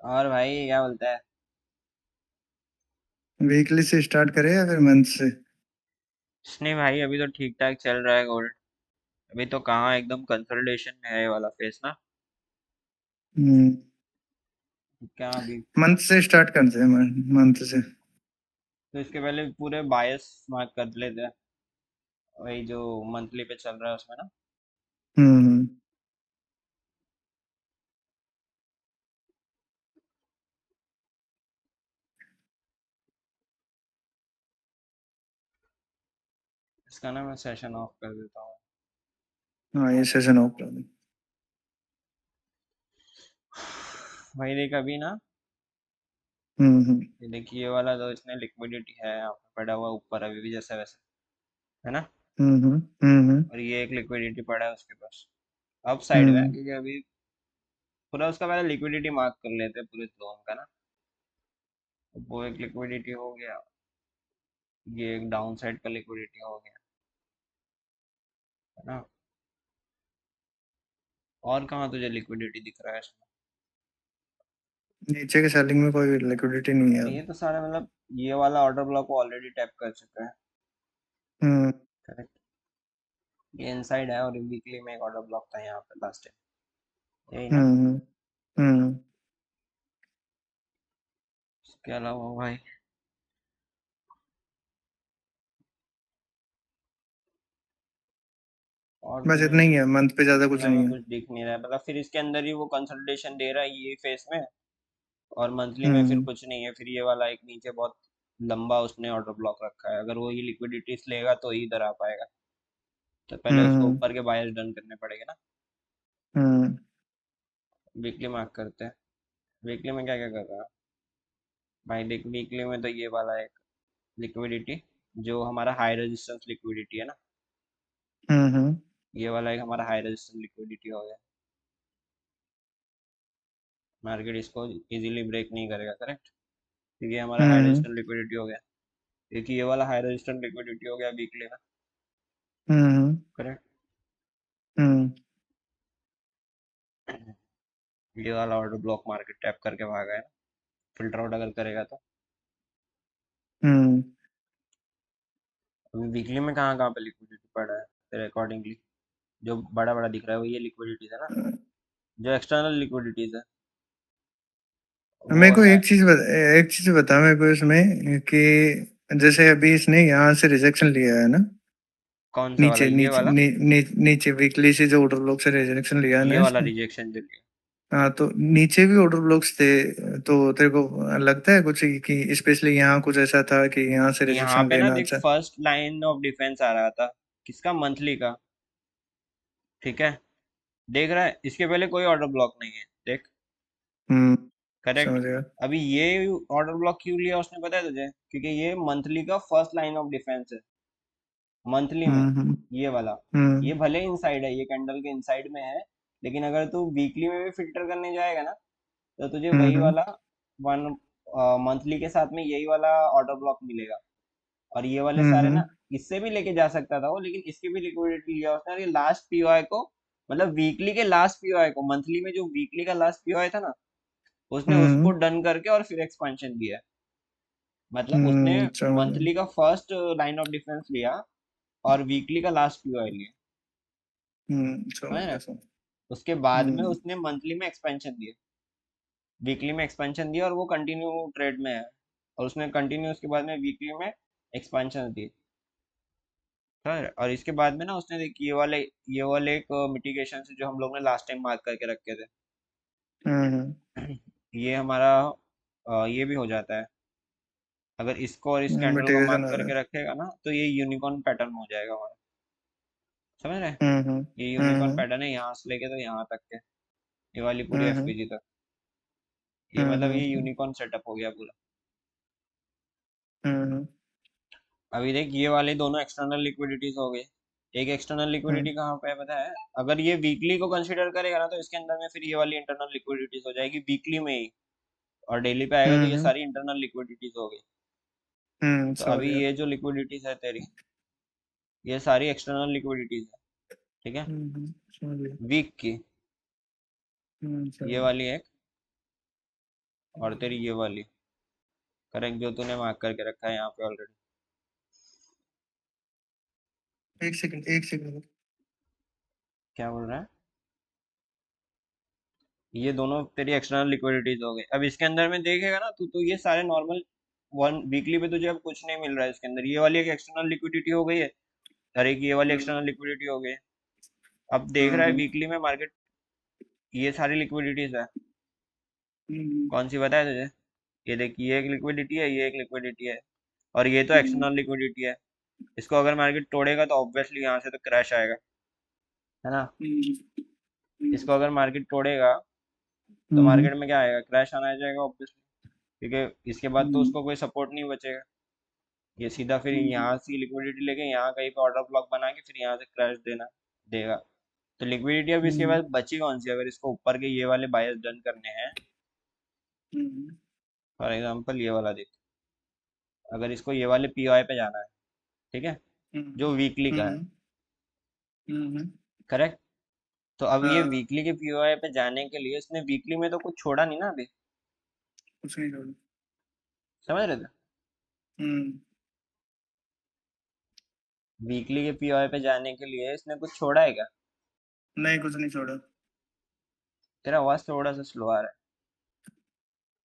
और भाई क्या बोलता है? वीकली से स्टार्ट करें या फिर मंथ से? नहीं भाई, अभी तो ठीक ठाक चल रहा है गोल्ड। अभी तो कहाँ, एकदम कंसोलिडेशन में है ये वाला फेस ना। क्या अभी? मंथ से स्टार्ट करते हैं, मंथ से। तो इसके पहले पूरे बायस मार्क कर लेते हैं, वही जो मंथली पे चल रहा है उसमें ना। हम्म। इसका ना मैं सेशन ऑफ कर देता हूँ। हाँ, ये सेशन ओपन। भाई देख अभी ना, हम्म। ये देखिए ये वाला तो इसने लिक्विडिटी है यहाँ पे पड़ा हुआ ऊपर अभी भी जैसा वैसा, है ना। हम्म। हम्म। और ये एक लिक्विडिटी पड़ा है उसके पास अप साइड में, हम्म। क्योंकि अभी पूरा उसका पहले लिक्विडिटी मार्क कर लेते हैं पूरे जोन का ना। तो वो एक लिक्विडिटी हो गया, ये एक डाउन साइड का लिक्विडिटी हो गया, है ना। और कहाँ तुझे लिक्विडिटी दिख रहा है इसमें? नीचे के सेलिंग में कोई लिक्विडिटी नहीं है ये अब। तो सारा मतलब ये वाला ऑर्डर ब्लॉक को ऑलरेडी टैप कर चुका है। हम्म। करेक्ट। ये इनसाइड है और वीकली में एक ऑर्डर ब्लॉक था यहाँ पे लास्ट टाइम, यही ना। हम्म। हम्म। इसके अलावा भाई और बस तुझे इतना ही है, मंथ पे ज्यादा कुछ इतना नहीं में है। कुछ दिख नहीं रहा है, मतलब फिर इसके अंदर ही वो कंसोलिडेशन दे रहा है ये फेस में। और मंथली में फिर हम्म। कुछ नहीं है, फिर ये वाला एक नीचे बहुत लंबा उसने ऑर्डर ब्लॉक रखा है, अगर वो ही लिक्विडिटीज लेगा तो ही इधर आ पाएगा। तो पहले उसको हम्म। ऊपर के बायर्स डन करने पड़ेंगे ना। हम्म। वीकली मार्क करते हैं। वीकली में क्या क्या कर रहा है भाई? देख वीकली में तो ये वाला एक लिक्विडिटी जो हमारा हाई रेजिस्टेंस लिक्विडिटी है ना, हम्म। ये वाला एक हमारा हाई रेजिस्टेंस लिक्विडिटी हो गया। मार्केट इसको इजीली ब्रेक नहीं करेगा, करेक्ट, क्योंकि ये हमारा हाई हम्म। रेजिस्टेंस लिक्विडिटी हो गया। क्योंकि ये वाला हाई रेजिस्टेंस लिक्विडिटी हो गया वीकली में, हम्म। करेक्ट। हम्म। ये वाला ऑर्डर ब्लॉक मार्केट टैप करके भागा है, फिल्टर आउट अगर करेगा तो। हम्म। अभी वीकली में कहाँ कहाँ पे लिक्विडिटी पड़ा है तेरे अकॉर्डिंगली? जो बड़ा बड़ा दिख रहा है वो ये लिक्विडिटीज है ना, जो एक्सटर्नल लिक्विडिटीज है वो मेरे को है। एक चीज बता मेरे को इसमें कि जैसे अभी इसने यहाँ से रिजेक्शन लिया है ना। कौन सा वाला, नीचे ये नीचे वाला? नीचे वीकली से जो ऑर्डर ब्लॉक से रिजेक्शन लिया है ये ना वाला इसने। रिजेक्शन जो लिया। हाँ, तो नीचे भी ऑर्डर ब्लॉक्स थे। तो तेरे को लगता है कुछ कि स्पेशली यहाँ कुछ ऐसा था कि यहाँ से यहाँ रिजेक्शन पे ना लेना देख अच्छा। फर्स्ट लाइन ऑफ डिफेंस आ रहा था, किसका? मंथली का। ठीक है, देख रहा है इसके पहले कोई ऑर्डर ब्लॉक नहीं है, देख। हम्म। करेक्ट। समझ गया। अभी ये ऑर्डर ब्लॉक क्यों लिया उसने, पता है तुझे? क्योंकि ये मंथली का फर्स्ट लाइन ऑफ डिफेंस है, मंथली में। हम्म। ये वाला, ये हम्म। भले इनसाइड है, ये कैंडल के इनसाइड में है, लेकिन अगर तू वीकली में भी फिल्टर करने जाएगा ना, तो तुझे हम्म। वही वाला वन मंथली के साथ में यही वाला ऑर्डर ब्लॉक मिलेगा। और ये वाले सारे हम्म। ना, इससे भी लेके जा सकता था वो, लेकिन इसकी भी लिक्विडिटी लिया उसने, और ये लास्ट पीओआई को, मतलब वीकली के लास्ट पीओआई को, मंथली में जो वीकली का लास्ट पीओआई था ना, उसने उसको हम्म। डन करके और फिर एक्सपेंशन दिया है। मतलब उसने समझ गया। मंथली का फर्स्ट लाइन ऑफ डिफेंस लिया और वीकली का लास्ट पीओआई लिया, समझ समझ रहे? गया समझ। उसके बाद में हम्म। उसने मंथली में एक्सपेंशन दिया, वीकली में एक्सपेंशन दिया, और वो कंटिन्यू ट्रेड में है। और उसने कंटिन्यू उसके बाद में वीकली में एक्सपेंशन दी, सर। और इसके बाद में ना उसने देखिए ये वाले एक मिटिगेशन से जो हम लोग ने लास्ट टाइम मार्क करके रखे थे, हम्म। ये हमारा ये भी हो जाता है। अगर इसको और इस कैंडल को मिटिगेशन मार्क आ रहा है। करके रखेगा ना, तो ये यूनिकॉर्न पैटर्न हो जाएगा हमारा, समझ रहे हैं? हम्म। ये यूनिकॉर्न हम्म। पैटर्न है, यहाँ से लेके तो यहाँ तक के, ये वाली पूरी हम्म। एफपीजी तक। ये मतलब ये हम्म। यूनिकॉर्न सेटअप हो गया पूरा। हम्म। अभी देख ये वाले दोनों एक्सटर्नल लिक्विडिटीज हो गए। एक एक्सटर्नल लिक्विडिटी हम्म। कहाँ पे है पता है? अगर ये वीकली को कंसीडर करेगा ना, तो इसके अंदर में फिर ये वाली इंटरनल लिक्विडिटीज हो जाएगी वीकली में ही, और डेली पे आएगा तो ये हम्म। सारी इंटरनल लिक्विडिटीज हो गई। तो समझ अभी गया। ये जो लिक्विडिटीज है तेरी, ये सारी एक्सटर्नल लिक्विडिटीज है, ठीक है, समझ गया। वीक की। ये समझ गया। वाली एक और तेरी ये वाली, करेक्ट, जो तूने मार्क करके रखा है यहाँ पे ऑलरेडी। एक सेकंड, एक सेकंड। क्या बोल रहा है? ये दोनों तेरी एक्सटर्नल लिक्विडिटीज हो गई। अब इसके अंदर में देखेगा ना तू, तो ये सारे नॉर्मल, वन वीकली पे तुझे अब कुछ नहीं मिल रहा है इसके अंदर। ये वाली एक एक्सटर्नल लिक्विडिटी हो गई है, और एक ये वाली हम्म, एक्सटर्नल लिक्विडिटी हो गई है। अब देख रहा है हम्म, वीकली में मार्केट, ये सारी लिक्विडिटीज है। हम्म, कौन सी बताया तुझे? ये देख, ये एक लिक्विडिटी है, ये एक लिक्विडिटी है, और ये तो हम्म, एक्सटर्नल लिक्विडिटी है। इसको अगर मार्केट तोड़ेगा तो ऑब्वियसली यहाँ से तो क्रैश आएगा, है ना? हम्म, इसको अगर मार्केट तोड़ेगा तो हम्म, मार्केट में क्या आएगा? क्रैश आना जाएगा ऑब्वियसली, क्योंकि इसके बाद तो हम्म, उसको कोई सपोर्ट नहीं बचेगा। ये सीधा फिर हम्म, यहाँ से लिक्विडिटी लेके यहाँ कहीं पे ऑर्डर ब्लॉक बना के फिर यहाँ से क्रैश देना देगा। तो लिक्विडिटी अब इसके हम्म, बाद बची कौन सी? अगर इसको ऊपर के ये वाले बायर्स डन करने हैं, हम्म, फॉर एग्जांपल ये वाला देख, अगर इसको ये वाले पीओआई पे जाना है, ठीक है, हम्म, जो वीकली का है, हम्म, हम्म, करेक्ट। तो अब ये हाँ, वीकली के पीओआई पे जाने के लिए इसने वीकली में तो कुछ छोड़ा नहीं ना अभी, कुछ नहीं छोड़ा। समझ रहे थे? हम्म, वीकली के पीओआई पे जाने के लिए इसने कुछ छोड़ा है क्या? नहीं, कुछ नहीं छोड़ा। तेरा आवाज थोड़ा सा स्लो आ रहा है।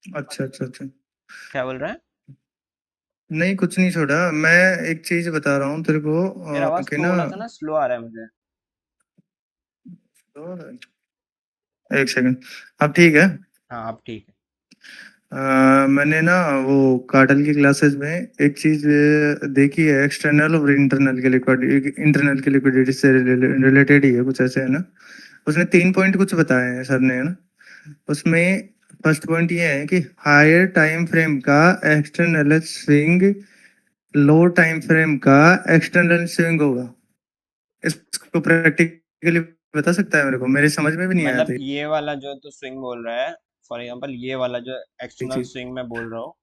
अच्छा, अच्छा, अच्छा। क्या बोल रहा है? नहीं, कुछ नहीं छोड़ा। मैं एक चीज बता रहा हूँ तेरे को तेरा आवाज कि ना। थोड़ा सा ना स्लो आ रहा है मुझे। एक सेकंड। अब ठीक है। हाँ अब ठीक है। मैंने ना वो कार्टल की क्लासेस में एक चीज देखी है, एक्सटर्नल और इंटरनल के लिक्विडिटी, इंटरनल के लिक्विडिटी से रिलेटेड ही है, कुछ ऐसे है ना। उसने 3 पॉइंट कुछ बताए हैं सर ने, है ना। उसमें फर्स्ट पॉइंट ये है कि हायर टाइम फ्रेम का external swing low time frame का एक्सटर्नल स्विंग होगा। इसको प्रैक्टिकली बता सकता है मेरे को? मेरे समझ में भी नहीं आया मतलब था ये वाला जो तू स्विंग बोल रहा है, फॉर एग्जांपल ये वाला जो ये एक्सटर्नल चीज। स्विंग मैं बोल रहा हूँ,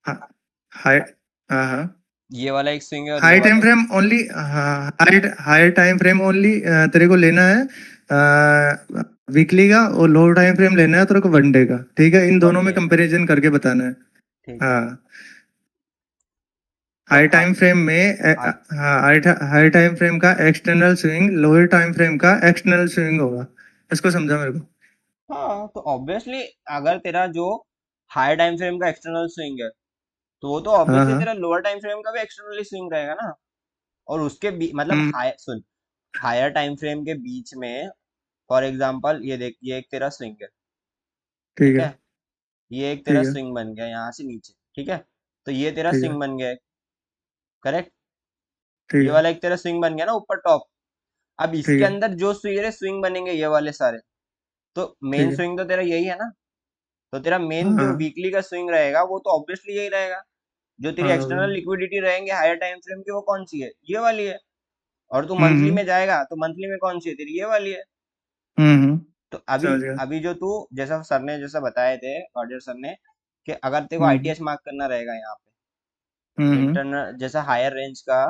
हाँ, हाई, हाँ, हाँ। ये वाला एक स्विंग है और ये हाई वाला टाइम एक फ्रेम स्विंग है। ओनली, हाँ, हाई टाइम फ्रेम ओनली तेरे को लेना है वीकली का, और लो टाइम फ्रेम लेना है तेरे को 1 डे का। ठीक है, इन वन दोनों में डे का, कंपैरिजन करके बताना है। ठीक है। हाँ, तो हाई टाइम फ्रेम में हाँ, हाँ, हाई टाइम फ्रेम का external swing lower time frame का एक्सटर्नल स्विंग होगा। इसको समझा मेरे को? हाँ तो ऑब्वियसली अगर तेरा जो हाई टाइम फ्रेम का एक्सटर्नल स्विंग है, तो वो तो हाँ, ऑब्वियसली हाँ। तेरा लोअर टाइम फ्रेम का भी एक्सटर्नली स्विंग रहेगा ना। और उसके मतलब हम्म, हाई सुन, हायर टाइम फ्रेम के बीच में, फॉर एग्जांपल ये देख, ये एक तेरा स्विंग है, ठीक ठीक है, है, ये एक तेरा ठीक है, स्विंग बन गया यहाँ से नीचे, ठीक है। तो ये तेरा ठीक है, स्विंग बन गया, करेक्ट। ठीक ये है, वाला एक तेरा स्विंग बन गया ना ऊपर टॉप। अब ठीक इसके है, अंदर जो तेरे स्विंग बनेंगे ये वाले सारे, तो मेन ठीक है। स्विंग तो तेरा यही है ना। तो तेरा मेन जो हाँ, वीकली का स्विंग रहेगा वो तो ऑब्वियसली यही रहेगा। जो तेरी हाँ, एक्सटर्नल लिक्विडिटी रहेंगे हायर टाइम फ्रेम की, वो कौन सी है? ये वाली है। और तू हम्म, मंथली में जाएगा तो मंथली में कौन सी है तेरी? ये वाली है। हम्म, तो अभी समझ गया। अभी जो तू, जैसा सर ने जैसा बताए थे, ऑडियर सर ने, कि अगर तेरे को हम्म, आईटीएस मार्क करना रहेगा यहाँ पे, हम्म, इंटरनल जैसा हायर रेंज का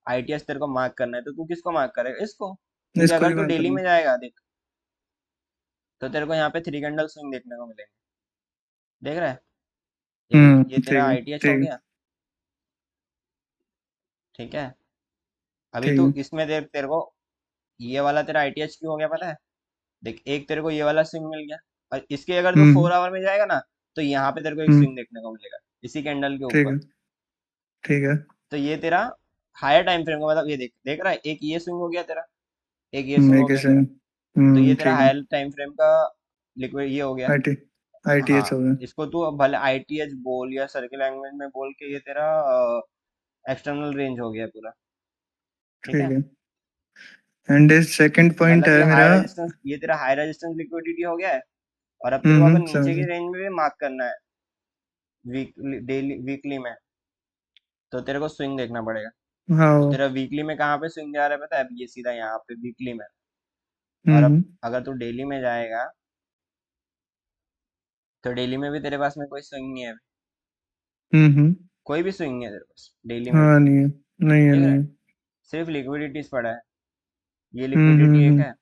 आईटीएस तेरे को मार्क करना है, तो तू किसको मार्क करेगा? इसको। क्योंकि इसको अगर ही तू मैं डेली करूँ। में जाएगा देख, तो तेरे को यहाँ पे थ्री कैंडल स्विंग देखने को मिलेंगे। देख रहा है? ये देख, ये तेरा ठीक है, आईटीएच हो ठीक गया, है, ठीक है। अभी ठीक तो है। इसमें देख, तेरे को ये वाला तेरा आईटीएच क्यों हो गया पता है? देख, एक तेरे को ये वाला स्विंग मिल गया, और इसके अगर तू हम्म, 4 आवर में जाएगा ना, तो यहाँ पे तेरे को एक हम्म, स्विंग देखने को मिलेगा इसी कैंडल के ठीक ऊपर। है, ठीक है। तो ये तेरा हायर टाइम फ्रेम का मतलब, ये देख, देख रहा है, एक ये स्विंग हो गया तेरा, एक ये स्विंग हो एक गया ऐसे। तेरा। तो ये तेरा ठीक है। हायर टाइम फ्रेम का लिक्विड ये हो गया। आई आई टी हाँ, एच हो गया। इसको तू अब भले आईटीएच बोल या सर्किल लैंग्वेज में बोल के, ये तेरा एक्सटर्नल रेंज हो गया पूरा, ठीक ठीक है। है। एंड सेकंड पॉइंट मतलब है ये हाई मेरा। रेजिस्टेंस, ये तेरा हाई रेजिस्टेंस लिक्विडिटी हो गया है। और अब तेरे को अगर नीचे समझ की गया। रेंज में भी मार्क करना है, वीकली डेली वीकली में, तो तेरे को स्विंग देखना पड़ेगा। हाँ, तो तेरा वीकली में कहाँ पे स्विंग जा रहा है पता है? अब ये सीधा यहाँ पे वीकली में। और अब हम्म, अगर तू डेली में जाएगा, तो डेली में भी तेरे पास में कोई स्विंग नहीं है अभी। हम्म, कोई भी स्विंग नहीं है तेरे पास डेली में भी। हाँ, नहीं है, नहीं है, देख रहा नहीं है? है। सिर्फ लिक्विडिटीज पड़ा है। ये हम्म, लिक्विडिटी एक है,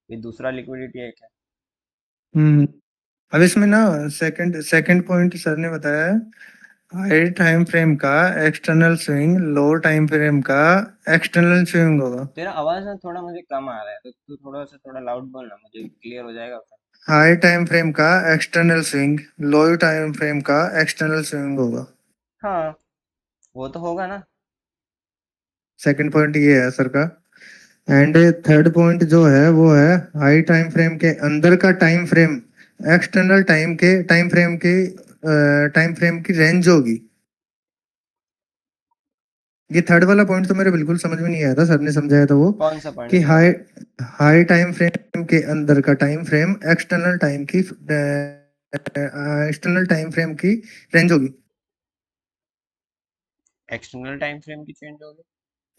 ये दूसरा लिक्विडिटी एक है। हम्म, अब इसमें ना सेकंड सेकंड पॉइंट सर ने बताया है, हाई टाइम फ्रेम का external swing low time frame का एक्सटर्नल स्विंग होगा। तेरा आवाज ना थोड़ा मुझे कम आ रहा है, तो तू थोड़ा लाउड बोलना, मुझे क्लियर हो जाएगा फिर। हाई टाइम फ्रेम का external swing low time frame का एक्सटर्नल स्विंग होगा। हाँ, वो तो होगा ना। सेकंड पॉइंट ये है सर का। एंड थर्ड पॉइंट जो है वो है, हाई टाइम फ्रेम के अंदर का time frame external time frame की रेंज होगी। ये थर्ड वाला पॉइंट तो मेरे बिल्कुल समझ में नहीं आया था, सर ने समझाया था वो, कौन सा पॉइंट कि समझ हाई में? हाई टाइम फ्रेम के अंदर का time frame external time frame की रेंज होगी। एक्सटर्नल टाइम फ्रेम की चेंज होगी?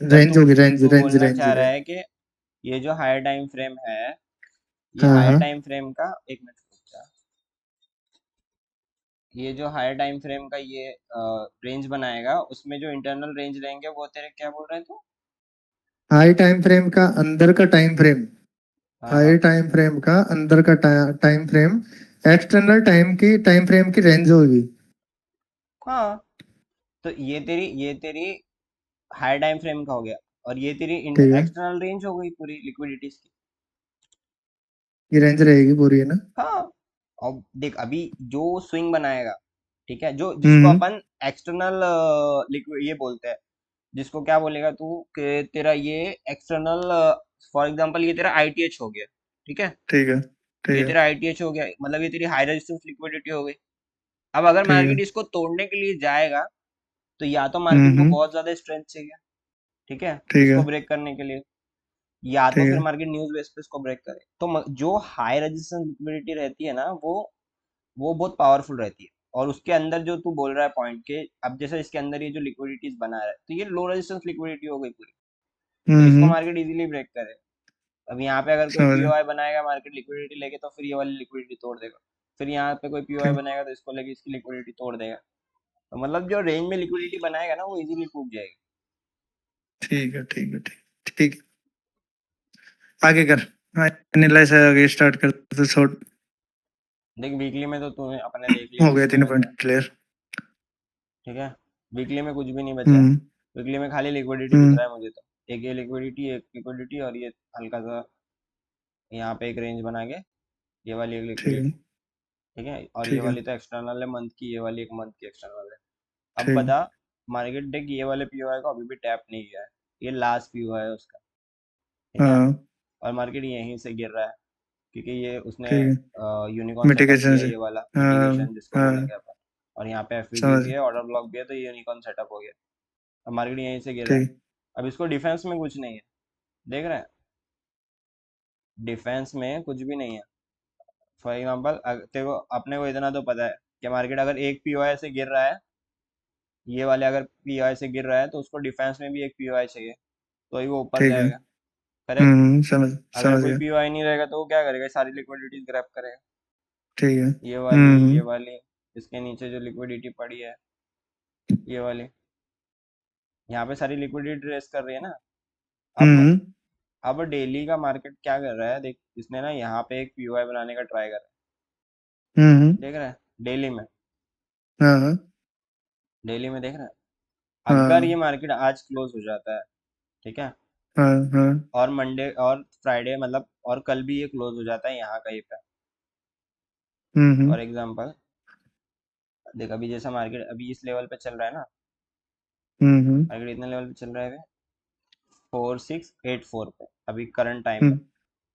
मतलब रेंज तू होगी, रेंज तू रेंज बोलना रेंज चाह रहा रेंज। है कि ये जो हायर टाइम फ्रेम है, ये हाँ हायर हाँ टाइम फ्रेम का, एक मिनट रुक जा। ये जो हायर टाइम फ्रेम का ये रेंज बनाएगा, उसमें जो इंटरनल रेंज रहेंगे वो तेरे क्या बोल रहे तू? हाई टाइम फ्रेम का अंदर का टाइम फ्रेम हाँ हाई हाँ टाइम फ्रेम का अंदर का time frame external time frame की रेंज होगी। हाँ। तो ये तेरी हायर टाइम फ्रेम का हो गया, और ये तेरी ठीक है, एक्सटर्नल रेंज हो गई पूरी लिक्विडिटीज की। ये रेंज रहेगी पूरी है ना। हाँ। अब देख, अभी जो स्विंग बनाएगा, ठीक है, जो जिसको हम्म। अपन एक्सटर्नल लिक्विड ये बोलते हैं, जिसको क्या बोलेगा तू कि तेरा ये एक्सटर्नल, फॉर एग्जांपल ये तेरा आईटीएच हो गया, ठीक है। ठीक है ठीक ये है तेरा आईटीएच हो गया, मतलब ये तेरी हाई रेजिस्टेंस लिक्विडिटी हो गई। अब अगर ठीक है। मार्केट इसको तोड़ने के लिए जाएगा, तो या तो मार्केट को हम्म। बहुत ज्यादा स्ट्रेंथ चाहिए, ठीक है, ठीक है इसको ब्रेक करने के लिए, या तो ठीक फिर है। मार्केट न्यूज बेस पे इसको ब्रेक करे। तो जो हाई रेजिस्टेंस लिक्विडिटी रहती है ना, वो बहुत पावरफुल रहती है। और उसके अंदर जो तू बोल रहा है पॉइंट के, अब जैसे इसके अंदर ये जो लिक्विडिटीज बना रहा है, तो ये लो रेजिस्टेंस लिक्विडिटी हो गई पूरी। तो इसको हम्म। मार्केट इजीली ब्रेक करे। अब यहाँ पे अगर कोई समझ गया। पीओआई बनाएगा मार्केट लिक्विडिटी लेके, तो फिर ये वाली लिक्विडिटी तोड़ देगा। फिर यहाँ पे कोई पीओआई ठीक बनाएगा तो इसको लेके इसकी लिक्विडिटी तोड़ देगा। तो मतलब जो रेंज में लिक्विडिटी बनाएगा ना, वो इजीली टूट जाएगी। ठीक है ठीक है ठीक है। आगे कर। हाँ, एनालाइज आगे स्टार्ट कर तो शॉर्ट। देख, वीकली में तो तूने अपने देख लिया हो कुछ गया नहीं तीनों बचा, पॉइंट क्लियर। ठीक है। वीकली में कुछ भी नहीं बचा है। हम्म वीकली में खाली लिक्विडिटी दिख हम्म। रहा है मुझे तो। एक लिक्विडिटी और ये हल्का सा यहाँ पे एक रेंज बना के, ये वाली एक ठीक है लिक्विडिटी, ठीक है। और ये ठीक है वाली तो एक्सटर्नल है मंथ की, ये वाली एक मंथ की एक्सटर्नल है। अब ठीक है। बता, मार्केट देख ये वाले पीओआई को अभी भी टैप नहीं किया है। ये लास्ट पीओआई है उसका, ठीक है। हाँ और मार्केट यहीं से गिर रहा है, क्योंकि ये उसने ठीक है। यूनिकॉर्न सेटअप मिटिगेशन किया है, से। ये वाला हाँ मिटिगेशन जिसको हाँ। बोलेंगे अपन। और यहाँ पे एफवीजी समझ। भी है, ऑर्डर ब्लॉक भी है, तो ये यूनिकॉर्न सेटअप हो गया। अब मार्केट यहीं से गिर रहा है। ठीक। अब इसको डिफेंस में कुछ नहीं है, देख रहे हैं, डिफेंस में कुछ भी नहीं है। फॉर एग्जाम्पल, तेरे को अपने को इतना तो पता है कि मार्केट अगर एक पीओआई से गिर रहा है, ये वाले अगर पीओआई से गिर रहा है, तो उसको डिफेंस में भी एक पीओआई चाहिए, तो ही वो ऊपर ठीक है। जाएगा। करेक्ट। समझ अगर समझ कोई गया। पीओआई नहीं रहेगा तो वो क्या करेगा, सारी लिक्विडिटीज ग्रैब करेगा। ठीक है। ये वाली इसके नीचे जो लिक्विडिटी पड़ी है, ये वाली, यहाँ पे सारी लिक्विडिटी रेस कर रही है ना। अब हम्म अब डेली का मार्केट क्या कर रहा है, देख, इसने ना यहाँ पे एक पीओआई बनाने का ट्राई कर रहा हम्म। है, देख रहा है डेली में। हाँ हाँ डेली में देख रहा है, अगर ये हाँ मार्केट आज क्लोज हो जाता है, ठीक है, हाँ हाँ। और मंडे और फ्राइडे, मतलब और कल भी ये क्लोज हो जाता है यहाँ कहीं पे, हम्म। फॉर एग्जांपल, देख अभी जैसा मार्केट अभी इस लेवल पे चल रहा है ना, हम्म। मार्केट इतने लेवल पे चल रहा है, 4684 पे अभी करंट टाइम में। हम्म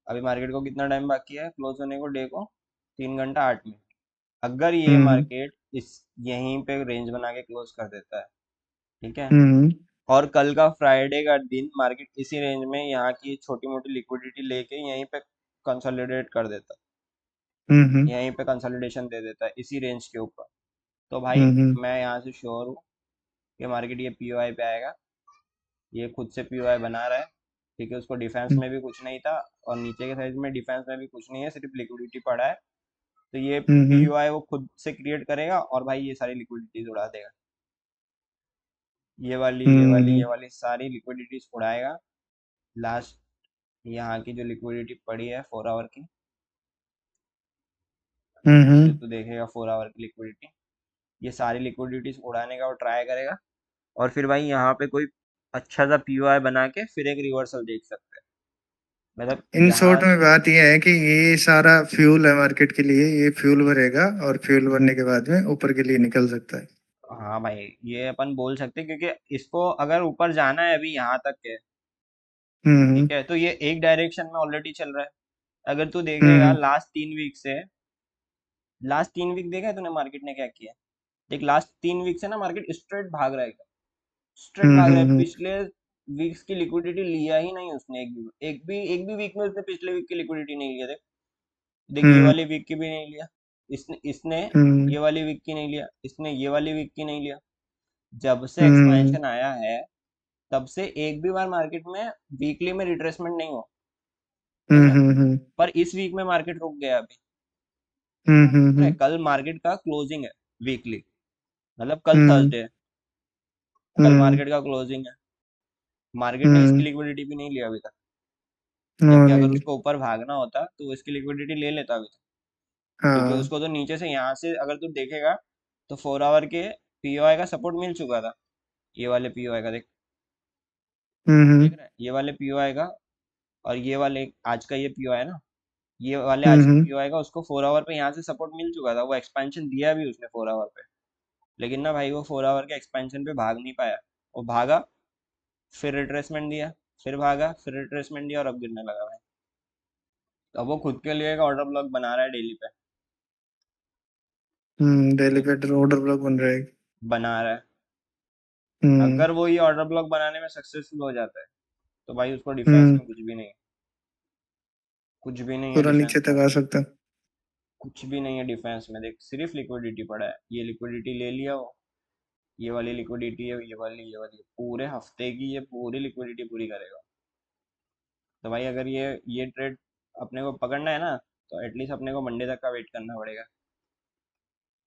अभी मार्केट को कितना टाइम बाकी है क्लोज होने को, डे को 3 घंटा 8 मिनट। अगर ये हम्म मार्केट इस यहीं पे रेंज बना के क्लोज कर देता है, ठीक है, हम्म और कल का फ्राइडे का दिन मार्केट इसी रेंज में यहाँ की छोटी मोटी लिक्विडिटी लेके यहीं पे कंसोलिडेट कर देता हम्म। है, यहीं पे कंसोलिडेशन दे देता है इसी रेंज के ऊपर, तो भाई हम्म मैं यहाँ से श्योर हूँ कि मार्केट ये पीओआई पे आएगा। ये खुद से पीओआई बना रहा है, ठीक है, उसको डिफेंस में भी कुछ नहीं था, और नीचे के साइड में डिफेंस में भी कुछ नहीं है, सिर्फ लिक्विडिटी पड़ा है। तो ये हम्म। पीओआई वो खुद से क्रिएट करेगा, और भाई ये सारी लिक्विडिटीज उड़ा देगा। ये वाली ये वाली हम्म। ये वाली सारी लिक्विडिटीज उड़ाएगा। लास्ट, यहाँ की जो लिक्विडिटी पड़ी है 4 आवर की, ये जो हम्म। तू देखेगा 4 आवर की लिक्विडिटी, ये सारी लिक्विडिटीज उड़ाने का वो ट्राई करेगा। और फिर भाई यहाँ पे कोई अच्छा सा पीओआई बना के फिर एक रिवर्सल देख सकते हैं। मतलब इन यहाँ शॉर्ट में बात यह है कि ये सारा फ्यूल है मार्केट के लिए, ये फ्यूल भरेगा और फ्यूल भरने के बाद में ऊपर के लिए निकल सकता है। हाँ भाई, ये अपन बोल सकते हैं क्योंकि इसको अगर ऊपर जाना है अभी यहाँ तक है, हम्म। ठीक है, तो ये एक डायरेक्शन में ऑलरेडी चल रहा है। अगर तू देखेगा हम्म। लास्ट 3 वीक देखा है तूने मार्केट ने क्या किया? देख, लास्ट 3 वीक से ना मार्केट स्ट्रेट भाग रहा है, स्ट्रेट भाग रहा है। हम्म। पिछले वीक्स की लिक्विडिटी लिया ही नहीं उसने, एक भी वीक में उसने पिछले वीक की लिक्विडिटी नहीं लिया। देख देख, ये हम्म। वाले वीक की भी नहीं लिया इसने इसने हम्म। ये वाली वीक की नहीं लिया इसने, ये वाली वीक की नहीं लिया। जब से हम्म। एक्सपेंशन आया है तब से एक भी बार मार्केट में वीकली में रिट्रेसमेंट नहीं हुआ। देख रहा है? हम्म। पर इस वीक में मार्केट रुक गया अभी। देख रहा है? हम्म। कल मार्केट का क्लोजिंग है वीकली, मतलब कल हम्म। थर्सडे है, कल हम्म। मार्केट का क्लोजिंग है। मार्केट ने इसकी हम्म। लिक्विडिटी भी नहीं लिया अभी तक। हाँ, जबकि नहीं अगर ली। उसको ऊपर भागना होता तो वो इसकी लिक्विडिटी ले लेता अभी तक। क्योंकि हाँ। उसको तो नीचे से, यहाँ से अगर तू देखेगा तो 4 आवर के पीओआई का सपोर्ट मिल चुका था। ये वाले पीओआई का देख, हम्म। देख रहा है? ये वाले पीओआई का, और ये वाले आज का ये पीओआई है ना, ये वाले आज के हम्म। पीओआई का उसको 4 आवर पे यहाँ से सपोर्ट मिल चुका था। वो एक्सपेंशन दिया भी उसने 4 आवर पे, लेकिन ना भाई वो 4 आवर के एक्सपेंशन पे भाग नहीं पाया। वो भागा, फिर रिट्रेसमेंट दिया, फिर भागा, फिर रिट्रेसमेंट दिया, और अब गिरने लगा भाई। अब वो खुद के लिए एक ऑर्डर ब्लॉक बना रहा है डेली पे। डेली देख, पे ऑर्डर ब्लॉक बन रहा है। बना रहा है। हम्म। अगर वो ये ऑर्डर ब्लॉक बनाने में सक्सेसफुल हो जाता है तो भाई उसको डिफेंस हम्म। में कुछ भी नहीं है। कुछ भी नहीं है पूरा नीचे डिफेंस में तक आ भाई। सकता है। कुछ भी नहीं है डिफेंस में। देख, सिर्फ लिक्विडिटी पड़ा है, ये लिक्विडिटी ले लिया वो, ये वाली लिक्विडिटी है, ये वाली पूरे हफ्ते की, ये पूरी लिक्विडिटी पूरी करेगा। तो भाई अगर ये ट्रेड अपने को पकड़ना है ना, तो एटलीस्ट अपने को मंडे तक का वेट करना पड़ेगा,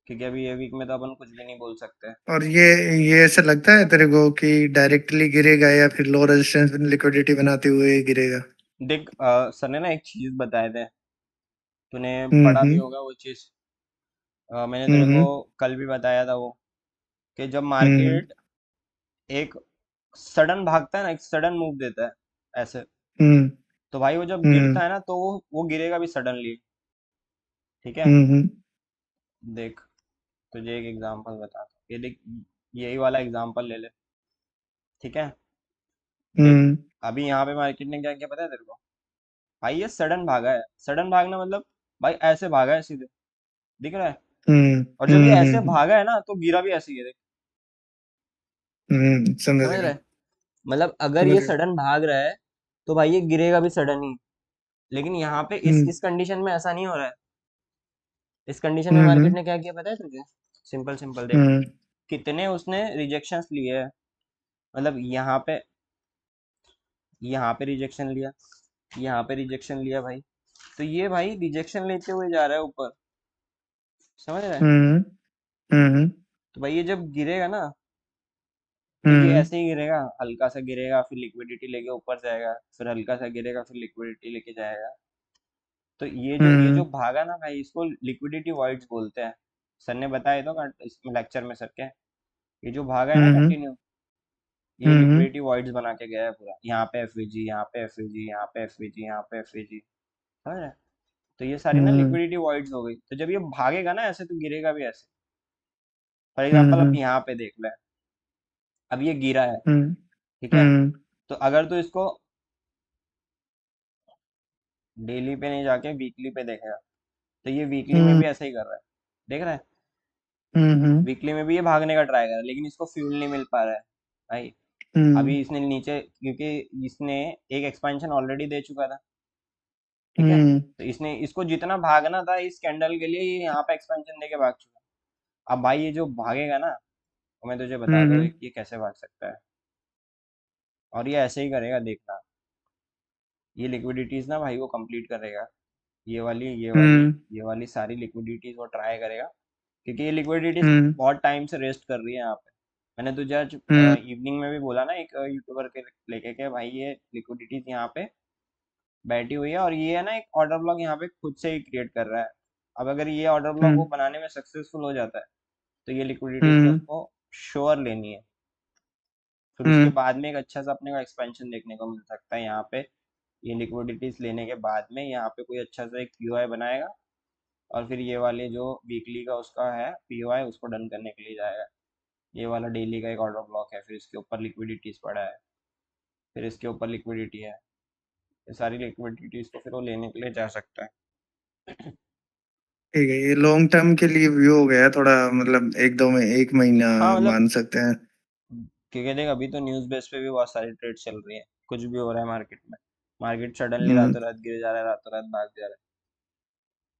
क्योंकि अभी ये वीक में तो अपन कुछ भी नहीं बोल सकते। और ये ऐसा लगता है तेरे को कि डायरेक्टली गिरेगा या फिर लो रेजिस्टेंस लिक्विडिटी बनाते हुए गिरेगा? देख, सर ने ना एक चीज बताए थे, तूने पढ़ा भी हम्म। होगा वो चीज। मैंने तेरे को हम्म। कल भी बताया था वो, कि जब हम्म। मार्केट एक सडन भागता है ना, एक सडन मूव देता है ऐसे, हम्म। तो भाई वो जब हम्म। गिरता है ना तो वो गिरेगा भी सडनली। ठीक है? हम्म। देख, तुझे एक एग्जांपल बताता हूँ, ये देख, यही वाला एग्जांपल ले ले। ठीक है? देख, हम्म। अभी यहाँ पे मार्केट ने क्या किया पता है तेरे को? भाई ये सडन भागा है। सडन भागना मतलब भाई ऐसे भागा है सीधे, दिख रहा है? हम्म। और जब ये हम्म। ऐसे भागा है ना तो गिरा भी ऐसे ही है, देख। समझ समझ रहा गया। है? मतलब अगर समझ ये गया। सडन भाग रहा है तो भाई ये गिरेगा भी सडन ही। लेकिन यहाँ पे इस हम्म। इस कंडीशन में ऐसा नहीं हो रहा है। इस कंडीशन में मार्केट हम्म। ने क्या किया पता है तुझे? सिंपल सिंपल देख, हम्म। कितने उसने रिजेक्शंस लिए हैं। मतलब यहाँ पे रिजेक्शन लिया, यहाँ पे रिजेक्शन लिया भाई। तो ये भाई रिजेक्शन लेते हुए जा रहा है ऊपर, समझ रहा है? हम्म। हम्म। तो भाई ये जब गिरेगा ना, तो ये हम्म। ऐसे ही गिरेगा, हल्का सा गिरेगा, फिर लिक्विडिटी लेके ऊपर जाएगा, फिर हल्का सा गिरेगा, फिर लिक्विडिटी लेके जाएगा। तो ये जो हम्म। भागा ना भाई, इसको लिक्विडिटी वॉइड्स बोलते हैं। सर ने बताया तो इसमें लेक्चर में, सर के, ये जो भागा है ना हम्म। कंटिन्यू, ये हम्म। लिक्विडिटी वॉइड्स बना के गया है पूरा। यहाँ पे एफवीजी, यहाँ पे एफवीजी, यहाँ पे एफवीजी, यहाँ पे एफवीजी, समझ रहे हैं? तो ये सारी ना हम्म। लिक्विडिटी वॉइड्स हो गई। तो जब ये भागेगा ना ऐसे तो गिरेगा भी ऐसे। फॉर एग्जाम्पल अब हम्म। यहाँ पे देख ले, अब ये गिरा है, हम्म। ठीक है? हम्म। तो अगर तू इसको डेली पे नहीं जाके वीकली पे देखेगा, तो ये वीकली में हम्म। भी ऐसा ही कर रहा है, देख रहा है? हम्म। वीकली में भी ये भागने का ट्राई कर रहा है, लेकिन इसको फ्यूल नहीं मिल पा रहा है भाई। हम्म। अभी इसने नीचे, क्योंकि इसने एक एक्सपेंशन ऑलरेडी दे चुका था, ठीक है? हम्म। तो इसने इसको जितना भागना था इस कैंडल के लिए, ये यहाँ पे एक्सपेंशन देके भाग चुका। अब भाई ये जो भागेगा ना, तो मैं तुझे बताता हूँ हम्म। ये कैसे भाग सकता है। और ये ऐसे ही करेगा, देखना। ये लिक्विडिटीज ना भाई वो कंप्लीट करेगा, ये वाली, ये वाली, हम्म। ये वाली सारी लिक्विडिटीज वो ट्राई करेगा, क्योंकि ये लिक्विडिटीज हम्म। बहुत टाइम से रेस्ट कर रही है यहाँ पे। मैंने तुझे आज हम्म। इवनिंग में भी बोला ना, एक यूट्यूबर के लेके के, भाई ये लिक्विडिटीज यहाँ पे बैठी हुई है, और ये है ना एक ऑर्डर ब्लॉक यहाँ पे खुद से ही क्रिएट कर रहा है। अब अगर ये ऑर्डर ब्लॉक वो हम्म बनाने में सक्सेसफुल हो जाता है, तो ये लिक्विडिटीज तो हम्म उसको श्योर लेनी है। फिर उसके हम्म बाद में एक अच्छा सा अपने को एक्सपेंशन देखने को मिल सकता है यहाँ पे। ये लिक्विडिटीज लेने के बाद में यहाँ पे कोई अच्छा सा एक पीओआई बनाएगा, और फिर ये वाले जो वीकली का उसका है पीओआई उसको डन करने के लिए जाएगा। ये वाला डेली का एक ऑर्डर ब्लॉक है, फिर इसके ऊपर लिक्विडिटीज पड़ा है, फिर इसके ऊपर लिक्विडिटी है। ये सारी लिक्विडिटीज को फिर वो लेने के लिए जा सकता है। ठीक है, ये लॉन्ग टर्म के लिए व्यू हो गया थोड़ा, मतलब एक दो में, एक महीना हाँ मतलब, मान सकते हैं। क्योंकि देख अभी तो न्यूज़ बेस पे भी बहुत सारी ट्रेड चल रही है, कुछ भी हो रहा है मार्केट में। मार्केट सडनली हम्म रातों रात गिर जा रहा है, रातों रात भाग जा रहा है।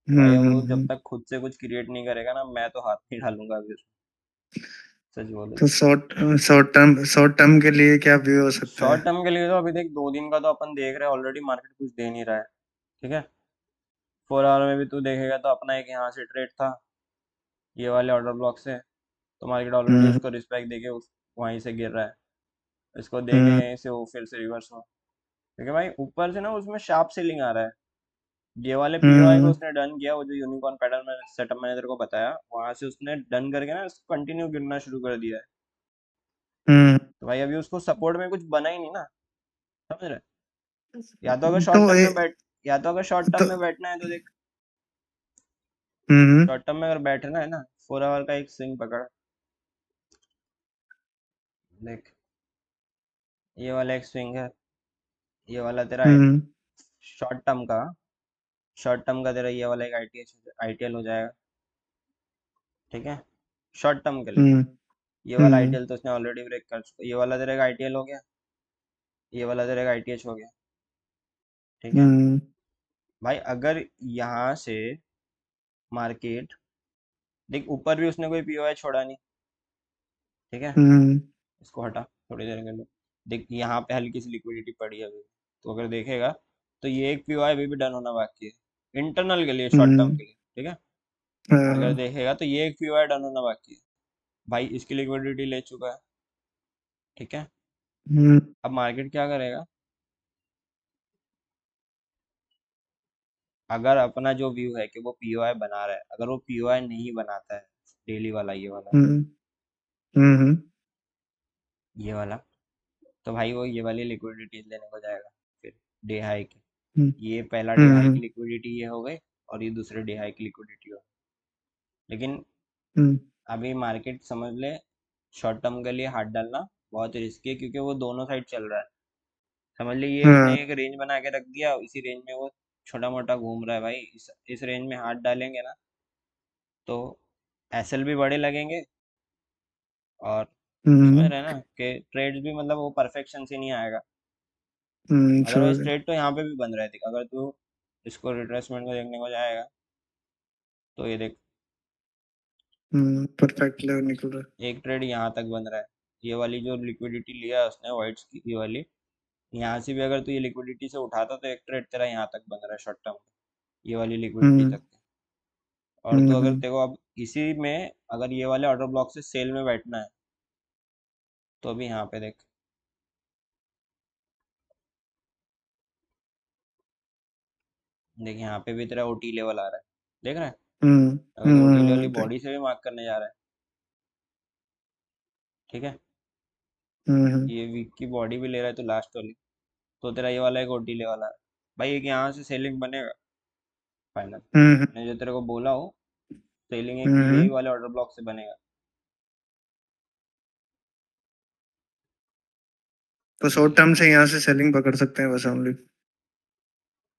तो भाई अब वो जब हम्म। तक खुद से कुछ क्रिएट नहीं करेगा ना, मैं तो हाथ नहीं डालूंगा अभी उसमें, सच बोलूं तो तो। शॉर्ट टर्म के लिए क्या व्यू हो सकता है? शॉर्ट टर्म के लिए तो अभी देख 2 दिन का तो अपन देख रहे हैं, ऑलरेडी मार्केट कुछ दे नहीं रहा है। ठीक है। 4 आवर में भी तू देखेगा तो अपना एक यहाँ से ट्रेड था, ये वाले ऑर्डर ब्लॉक से, तो मार्केट ऑलरेडी हम्म उसको रिस्पेक्ट देके उस वहीं से गिर रहा है। इसको देखे हम्म यहीं से वो फिर से रिवर्स हुआ, क्योंकि भाई ऊपर से ना उसमें शार्प सेलिंग आ रहा है। ये वाले पीओआई को हम्म उसने डन किया, वो जो यूनिकॉर्न पैटर्न में सेटअप मैंने तेरे को बताया, वहां से उसने डन करके ना कंटिन्यू गिरना शुरू कर दिया है। हम्म। तो भाई अभी उसको सपोर्ट में कुछ बना ही नहीं ना, समझ रहे? या तो अगर तो शॉर्ट टर्म में बैठ या तो अगर शॉर्ट टर्म तो में बैठना है तो देख, हम्म शॉर्ट टर्म में अगर बैठना है ना, 4 आवर का एक स्विंग पकड़। देख, ये वाला एक स्विंग है, ये वाला तेरा हम्म शॉर्ट टर्म का शॉर्ट टर्म का तेरा ये वाला एक आईटीएल हो जाएगा। ठीक है, शॉर्ट टर्म के लिए। हम्म ये वाला हम्म आईटीएल तो उसने ऑलरेडी ब्रेक कर चुका, ये वाला तेरा एक आईटीएल हो गया, ये वाला तेरा एक आईटीएच हो गया। ठीक है। हम्म भाई अगर यहाँ से मार्केट, देख ऊपर भी उसने कोई पीओआई छोड़ा नहीं। ठीक है, हम्म इसको हटा थोड़ी देर के लिए। देख यहाँ पे हल्की सी लिक्विडिटी पड़ी है अभी, तो अगर देखेगा तो ये एक पीओआई अभी भी डन होना बाकी है, इंटरनल के लिए, शॉर्ट टर्म हम्म, के लिए। ठीक है, अगर हाँ, देखेगा तो ये एक पीओआई डन होना बाकी है। भाई इसकी लिक्विडिटी ले चुका है। ठीक है। हम्म अब मार्केट क्या करेगा? अगर अपना जो व्यू है कि वो पीओआई बना रहा है, अगर वो पीओआई नहीं बनाता है, डेली वाला ये वाला, हम्म हम्म ये वाला, तो भाई वो ये वाली लिक्विडिटीज लेने को जाएगा फिर, डे हाई की। हम्म ये पहला डे हाई की हम्म लिक्विडिटी ये हो गई, और ये दूसरे डे हाई की लिक्विडिटी हो गई। लेकिन हम्म अभी मार्केट समझ ले, शॉर्ट टर्म के लिए हाथ डालना बहुत रिस्की है, क्योंकि वो दोनों साइड चल रहा है। समझ ले ये हाँ, उसने एक रेंज बना के रख दिया, इसी रेंज में वो छोटा मोटा घूम रहा है भाई। इस रेंज में हाथ डालेंगे ना, तो एसएल भी बड़े लगेंगे, और समझ रहे हैं ना हम्म कि ट्रेड्स भी मतलब वो परफेक्शन से नहीं आएगा। समझ अदरवाइज गए। ट्रेड तो यहाँ पे भी बन रहा है, देख अगर तू इसको रिट्रेसमेंट को देखने को जाएगा, तो ये देख, परफेक्ट लेवल निकल रहा एक ट्रेड यहाँ तक बन रहा है। ये वाली जो लिक्विडिटी लिया है उसने वाइट्स की, ये वाली, यहाँ से भी अगर तू ये लिक्विडिटी से उठाता तो एक ट्रेड तेरा यहाँ तक बन रहा है शॉर्ट टर्म, ये वाली है। लिक्विडिटी तक। और तो अगर हम्म। तेरे को अब इसी में अगर ये वाले ऑर्डर ब्लॉक से सेल में बैठना है, तो अभी यहाँ पे देख, देख यहाँ पे भी तेरा ओटी लेवल आ रहा है, देख रहा है? अगर तो ओटी लेवल देख। बॉडी से भी मार्क करने जा रहा है। ठीक है, हम्म ये वीक की बॉडी भी ले रहा है तो लास्ट वाली, तो तेरा ये वाला एक ओटी ले वाला है। भाई एक यहाँ से सेलिंग बनेगा फाइनल, हम्म मैंने जो तेरे को बोला हो, सेलिंग एक यही हम्म वाले ऑर्डर ब्लॉक से बनेगा। तो शॉर्ट टर्म से यहाँ से सेलिंग पकड़ सकते हैं बस हम लोग।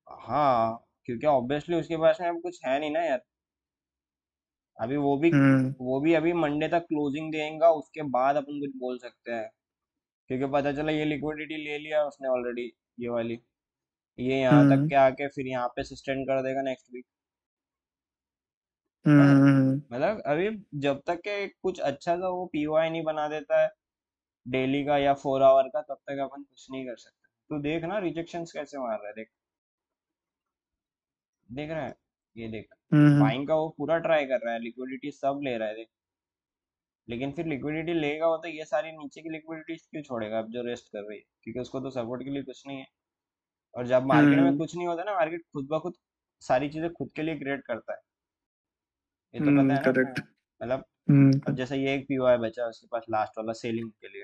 हाँ, क्योंकि ऑब्वियसली उसके पास में अब कुछ है नहीं ना यार। अभी हम्म वो भी अभी मंडे तक क्लोजिंग देगा, उसके बाद अपन कुछ बोल सकते हैं। क्योंकि पता चला ये लिक्विडिटी ले लिया उसने ऑलरेडी, ये वाली, ये यहाँ तक हम्म के आके फिर यहाँ पे सस्टेन कर देगा नेक्स्ट वीक। हम्म मतलब अभी जब तक के कुछ अच्छा सा वो पीओआई नहीं बना देता है डेली का या 4 आवर का, तब तक अपन कुछ नहीं कर सकते। तू देख ना रिजेक्शंस कैसे मार रहा है, देख, देख रहा है? ये देख, हम्म बाइंग का वो पूरा ट्राई कर रहा है, लिक्विडिटी सब ले रहा है देख। लेकिन फिर लिक्विडिटी लेगा वो तो ये सारी नीचे की लिक्विडिटी क्यों छोड़ेगा अब जो रेस्ट कर रही है, क्योंकि उसको तो सपोर्ट के लिए कुछ नहीं है। और जब मार्केट में हम्म कुछ नहीं होता ना, मार्केट खुद ब खुद सारी चीजें खुद के लिए क्रिएट करता है। ये तो पता है ना अपने करेक्ट। को। मतलब अब हम्म जैसे ये एक पीओ है बचा उसके पास लास्ट वाला सेलिंग के लिए,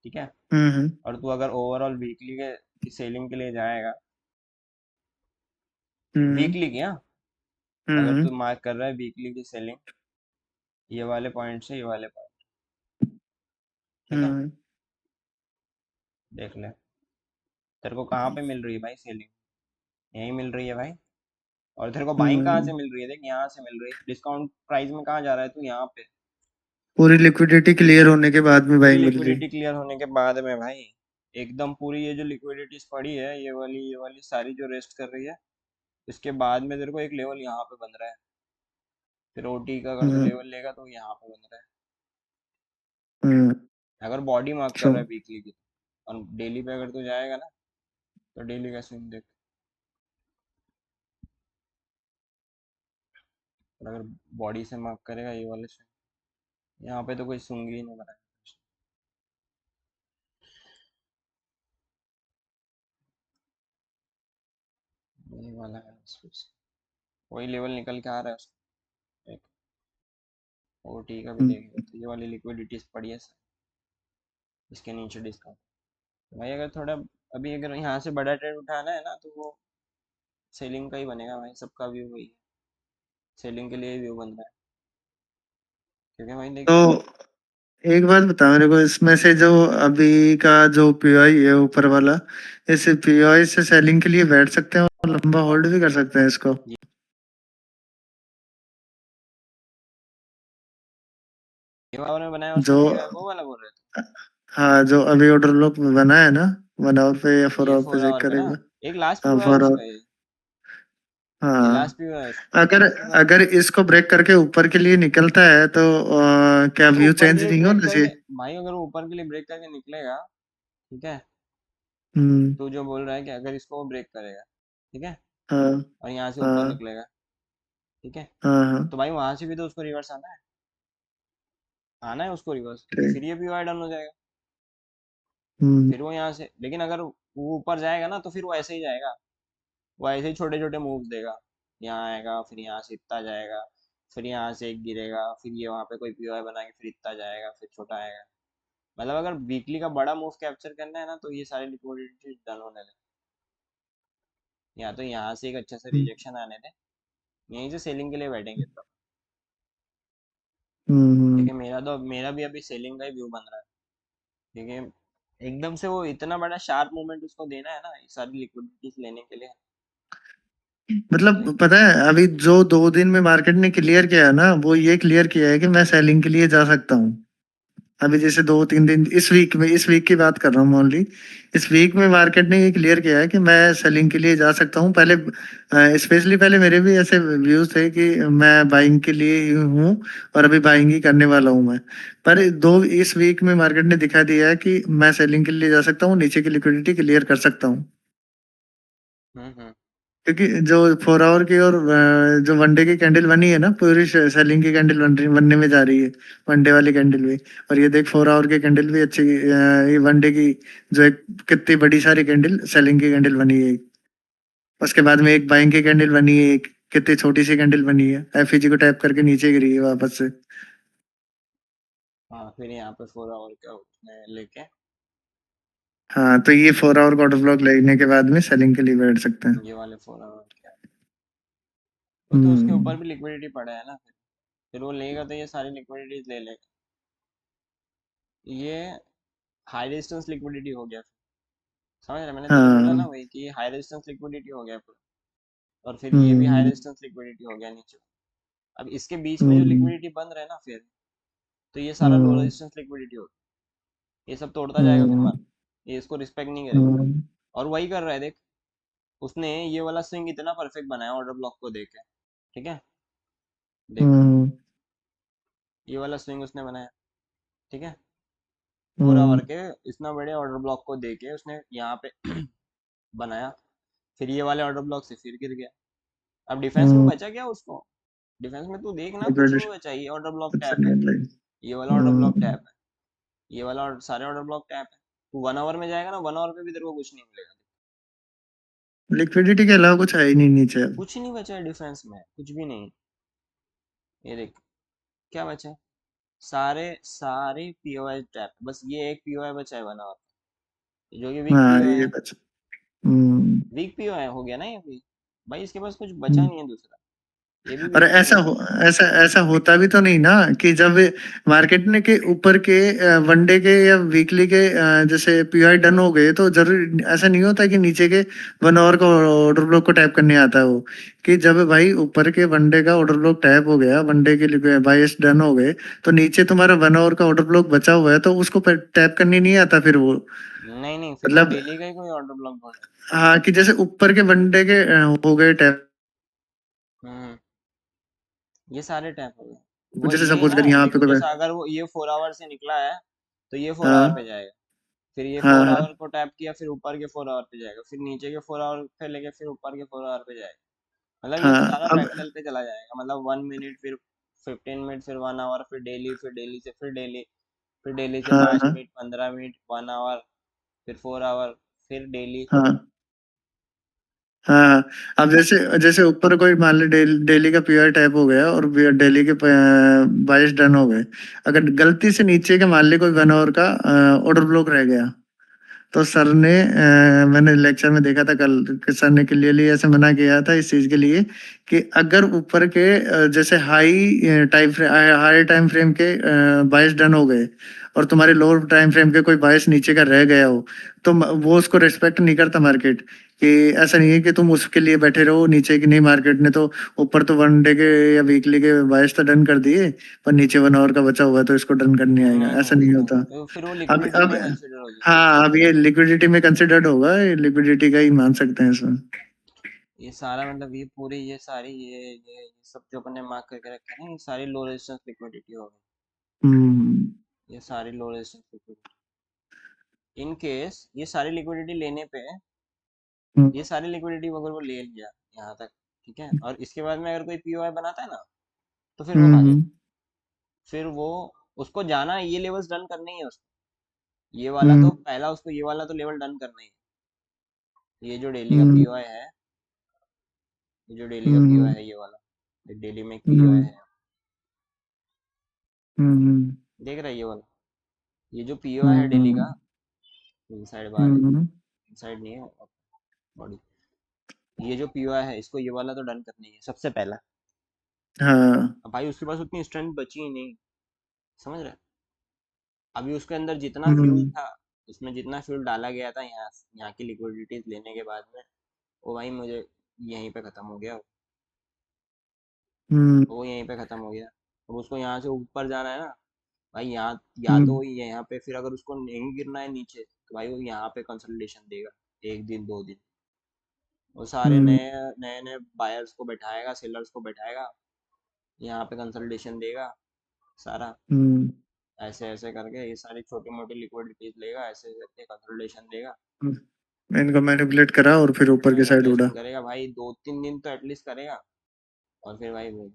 ठीक है। हम्म और तू अगर ओवरऑल वीकली के सेलिंग के लिए जाएगा, हम्म वीकली की, हाँ, अगर हम्म तू मार्क कर रहा है वीकली की सेलिंग, ये वाले पॉइंट से ये वाले पॉइंट, ठीक है, हम्म देख ले तेरे को कहाँ पे मिल रही है भाई सेलिंग। यहीं मिल रही है भाई। और तेरे को बाइंग कहाँ हम्म। से मिल रही है, देख यहाँ से मिल रही है, डिस्काउंट प्राइस में कहाँ जा रहा है तू, यहाँ पे। पूरी लिक्विडिटी क्लियर होने के बाद में पूरी बाइंग मिल रही। लिक्विडिटी क्लियर होने के बाद में भाई, एकदम पूरी ये जो लिक्विडिटीज पड़ी है, ये वाली सारी जो रेस्ट कर रही है, इसके बाद में तेरे को एक लेवल यहाँ पे बन रहा है। फिर ओटी का अगर तू हम्म लेवल लेगा तो यहाँ पे बन रहा है। हम्म। अगर बॉडी मार्क कर सो रहा है वीकली की, और डेली पे अगर तू जाएगा ना, तो डेली का स्विंग देख। और अगर बॉडी से मार्क करेगा ये वाले स्विंग, यहाँ पे तो कोई स्विंग ही नहीं बना है। ये वाला है फिर से। वही लेवल निकल के आ रहा है उसका। एक ओटी का भी हम्म। देखेगा तो ये वाली लिक्विडिटीज पड़ी है सर, इसके नीचे डिस्काउंट। भाई अगर थोड़ा, अभी अगर यहाँ से बड़ा ट्रेड उठाना है ना, तो वो सेलिंग का ही बनेगा भाई, सबका व्यू वही है। सेलिंग के लिए व्यू बन रहा है, क्योंकि भाई देख। तो एक बात बता मेरे को, इसमें से जो अभी का जो पीआई है ऊपर वाला, इस पीआई से सेलिंग के लिए बैठ सकते हैं और लंबा होल्ड भी कर सकते हैं इसको? ये वाला बनाया उसने जो पीओ, वो वाला बोल रहे थे। हाँ, जो अभी ऑर्डर ब्लॉक बना है ना, 1 आवर पे या फोर ये आवर पे 4 चेक आवर पे ना, करेगा। एक लास्ट हाँ, पीओ है 4 आवर। उसका ये लास्ट हाँ, पीओ है उसका। अगर इसके बाद अगर इसको ब्रेक करके ऊपर के लिए निकलता है तो क्या अगर व्यू ऊपर के चेंज लिए नहीं ब्रेक होना करके, चाहिए? भाई अगर वो ऊपर के लिए ब्रेक करके निकलेगा, ठीक है, हम्म। तू जो बोल रहा है कि अगर इसको वो ब्रेक करेगा, ठीक है, हाँ और यहाँ से ऊपर हाँ निकलेगा, ठीक है, हाँ हाँ। तो भाई वहां से भी तो उसको रिवर्स आना है, आना है उसको रिवर्स, तो ठीक। फिर ये पीओ डाउन हो जाएगा। हम्म फिर वो यहाँ से, लेकिन अगर वो ऊपर जाएगा ना, तो फिर वो ऐसे ही जाएगा। वो ऐसे ही छोटे छोटे मूव्स देगा, यहाँ आएगा, फिर यहाँ से इतना जाएगा, फिर यहाँ से एक गिरेगा, फिर ये वहाँ पे कोई पीओआई बना के फिर इतना जाएगा, फिर छोटा आएगा। मतलब अगर वीकली का बड़ा मूव कैप्चर करना है ना, तो ये सारी लिक्विडिटी डन होने दे। या तो यहाँ से एक अच्छा सा हम्म रिजेक्शन आने दे, यहीं से सेलिंग के लिए बैठेंगे तो। हम्म। क्योंकि मेरा भी अभी सेलिंग का ही व्यू बन रहा है। क्योंकि एकदम से वो इतना बड़ा शार्प मूवमेंट उसको देना है ना, ये सारी लिक्विडिटीज लेने के लिए। मतलब देख। पता है, अभी जो 2 दिन में मार्केट ने क्लियर किया है ना, वो ये क्लियर किया है कि मैं सेलिंग के लिए जा सकता हूँ। अभी जैसे 2-3 दिन, इस वीक की बात कर रहा हूँ ओनली। इस वीक में मार्केट ने ये क्लियर किया है कि मैं सेलिंग के लिए जा सकता हूँ। पहले स्पेशली पहले मेरे भी ऐसे व्यूज थे कि मैं बाइंग के लिए ही हूँ और अभी बाइंग ही करने वाला हूँ मैं। पर इस वीक में मार्केट ने दिखा दिया है कि मैं सेलिंग के लिए जा सकता हूँ, नीचे की लिक्विडिटी क्लियर कर सकता हूँ। हम्म। क्योंकि जो 4 आवर की और जो वनडे की कैंडल बनी है ना, पूरी सेलिंग की कैंडल बनने में जा रही है। वनडे वाली कैंडल भी, और ये देख 4 आवर की कैंडल भी अच्छी, ये वनडे की जो एक कितनी बड़ी सारी कैंडल सेलिंग की कैंडल बनी है। उसके बाद में एक बाइंग की कैंडल बनी है, एक कितनी छोटी सी कैंडल बनी है, एफईजी को टैप करके नीचे गिरी है वापस से। हाँ, फिर यहाँ पे 4 आवर का उसने लेके, हाँ, तो ये 4 आवर का ऑर्डर ब्लॉक लेने के बाद में सेलिंग के लिए बैठ सकते हैं। ये वाले 4 आवर क्या, वो तो उसके हम्म। ऊपर भी लिक्विडिटी पड़ा है ना। फिर वो लेगा तो ये सारी लिक्विडिटीज ले लेगा। ये हाई रेजिस्टेंस लिक्विडिटी हो गया। समझ रहा, मैंने तुझे बोला ना हाँ। वही, कि ये हाई रेजिस्टेंस लिक्विडिटी हो गया पूरा। और फिर ये भी हाई हम्म रेजिस्टेंस लिक्विडिटी हो गया नीचे। अब इसके बीच में जो हम्म लिक्विडिटी बन रहा है ना, फिर तो ये सारा लो हम्म रेजिस्टेंस लिक्विडिटी होगा। ये सब तोड़ता जाएगा फिर हम्म मार, ये इसको रिस्पेक्ट नहीं करेगा। हम्म और वही कर रहा है देख। उसने ये वाला स्विंग इतना परफेक्ट बनाया ऑर्डर ब्लॉक को देके, ठीक है, देख, हम्म ये वाला स्विंग उसने बनाया, ठीक है, 4 आवर हम्म के इतना बड़े ऑर्डर ब्लॉक को देके उसने यहाँ पे बनाया। फिर ये वाले ऑर्डर ब्लॉक से फिर गिर गया। अब डिफेंस में हम्म। बचा क्या उसको। डिफेंस में तू देखना कुछ नहीं लिक्विडिटी बचा, ये ऑर्डर ब्लॉक अच्छा टैप है, नहीं लगी। ये वाला ऑर्डर ब्लॉक हम्म। टैप है, ये वाला सारे ऑर्डर ब्लॉक टैप है। तू 1 आवर में जाएगा ना, 1 आवर पे भी तेरे को कुछ नहीं मिलेगा। लिक्विडिटी के अलावा कुछ है ही नहीं नीचे अब। कुछ नहीं बचा है डिफेंस में, कुछ भी नहीं। ये देख क्या बचा है, सारे सारे पीओआई टैप, बस ये एक पीओआई बचा है बना हुआ, जो कि वीक हाँ पीओआई ये है। बच हम्म वीक पीओआई हो गया ना ये भी, भाई इसके पास कुछ बचा हम्म। नहीं है दूसरा, ये भी और वीक पीओआई है। ऐसा होता भी तो नहीं ना कि जब मार्केट में के ऊपर के वनडे के या वीकली के जैसे पीआई डन हो गए तो जरूर ऐसा नहीं होता कि नीचे के 1 आवर का ऑर्डर ब्लॉक को टैप करने आता है वो, कि जब भाई ऊपर के वनडे का ऑर्डर ब्लॉक टैप हो गया, वनडे के लिए बायस डन हो गए, तो नीचे तुम्हारा 1 आवर का ऑर्डर ब्लॉक बचा हुआ है तो उसको टैप करने नहीं आता फिर वो, नहीं नहीं, फिर वो मतलब डेली का ही कोई ऑर्डर ब्लॉक बोल रहा हाँ कि जैसे ऊपर के वनडे के हो गए टैप, है। ये सारे टैप हो गए, वो जैसे ये सपोज ना, कर यहाँ पे देखो कोई जैसा अगर वो ये 4 आवर से निकला है तो ये 4 आवर पे हाँ जाएगा, फिर ये हाँ 4 आवर हाँ को टैप किया, फिर ऊपर के 4 आवर पे जाएगा, फिर नीचे के 4 आवर पे लेके फिर ऊपर के 4 आवर पे जाएगा। मतलब ये हाँ सारा अब पैरेलल पे चला जाएगा, मतलब 1 मिनट, फिर 15 मिनट, फिर 1 आवर, फिर डेली से फिर डेली, फिर डेली से हाँ पाँच हाँ मिनट 15 मिनट 1 आवर, फिर 4 आवर, फिर डेली। हाँ हाँ। अब जैसे जैसे ऊपर कोई मान ली डेली का पीआर टैप हो गया और डेली के 22 डन हो गए, अगर गलती से नीचे के मान ली कोई 1 आवर का ऑर्डर ब्लॉक रह गया, तो सर ने मैंने लेक्चर में देखा था कल कि सर ने क्लियरली ऐसे मना किया था इस चीज के लिए कि अगर ऊपर के जैसे हाई टाइम फ्रेम के 22 डन हो गए और तुम्हारे लोअर टाइम फ्रेम के कोई 22 नीचे का रह गया हो, तो वो उसको रिस्पेक्ट नहीं करता मार्केट, कि ऐसा नहीं है कि तुम उसके लिए बैठे रहो नीचे की नहीं, मार्केट ने तो ऊपर तो 1 डे के या वीकली के 22 तो डन कर दिए, पर नीचे 1 आवर का बचा हुआ है तो इसको डन करने आएगा, नहीं ऐसा नहीं नहीं ऐसा होता। नहीं, तो फिर वो अब लिक्विडिटी अब में कंसिडर हो जाएगा। हाँ अब ये लिक्विडिटी में कंसिडर्ड होगा, ये लिक्विडिटी का ही मान सकते हैं इसमें। ये सारा मतलब ये पूरी ये सारी ये सब जो अपन ने मार्क करके रखे हैं ना, ये सारी लो रेजिस्टेंस लिक्विडिटी हो गई, हम्म ये सारी low resistance liquidity. In case ये सारी लिक्विडिटी लेने पे, हम्म ये सारी लिक्विडिटी अगर वो ले लिया यहाँ तक, ठीक है, और इसके बाद में अगर कोई पीओआई बनाता है ना, तो फिर वो खा हम्म जाएगा। फिर वो, उसको जाना है, ये लेवल्स डन करने ही है उसको, ये वाला तो हम्म पहला उसको ये वाला तो लेवल डन करना ही है, ये जो डेली का हम्म पीओआई है, ये जो डेली का हम्म पीओआई है ये वाला, डेली में एक पीओआई हम्म है, हम्म देख रहा है ये वाला, ये जो पीओआई है डेली हम्म का, इनसाइड बार है, हम्म इनसाइड नहीं है, बॉडी, ये जो पीओआई है इसको ये वाला तो डन करना ही है सबसे पहला। हाँ अब भाई उसके पास उतनी स्ट्रेंथ बची ही नहीं, समझ रहे, अभी उसके अंदर जितना फ्यूल हम्म था, उसमें जितना फ्यूल डाला गया था यहाँ यहाँ की लिक्विडिटीज लेने के बाद में, वो भाई मुझे यहीं पे खत्म हो गया, हम्म वो यहीं पे खत्म हो गया। अब उसको यहाँ से ऊपर जाना है ना भाई, यहाँ या तो हम्म वो यहाँ पे, फिर अगर उसको नहीं गिरना है नीचे तो भाई वो यहाँ पे कंसोलिडेशन देगा, 1 दिन 2 दिन, वो सारे हम्म नए नए नए बायर्स को बैठाएगा, सेलर्स को बैठाएगा, यहाँ पे कंसोलिडेशन देगा सारा, हम्म ऐसे ऐसे करके ये सारी छोटी मोटी लिक्विडिटीज लेगा, ऐसे करके कंसोलिडेशन देगा, इनको मैनिपुलेट करा और फिर ऊपर की साइड उड़ा। मैनिपुलेशन करेगा भाई, 2 3 दिन तो एटलीस्ट करेगा, और फिर भाई वो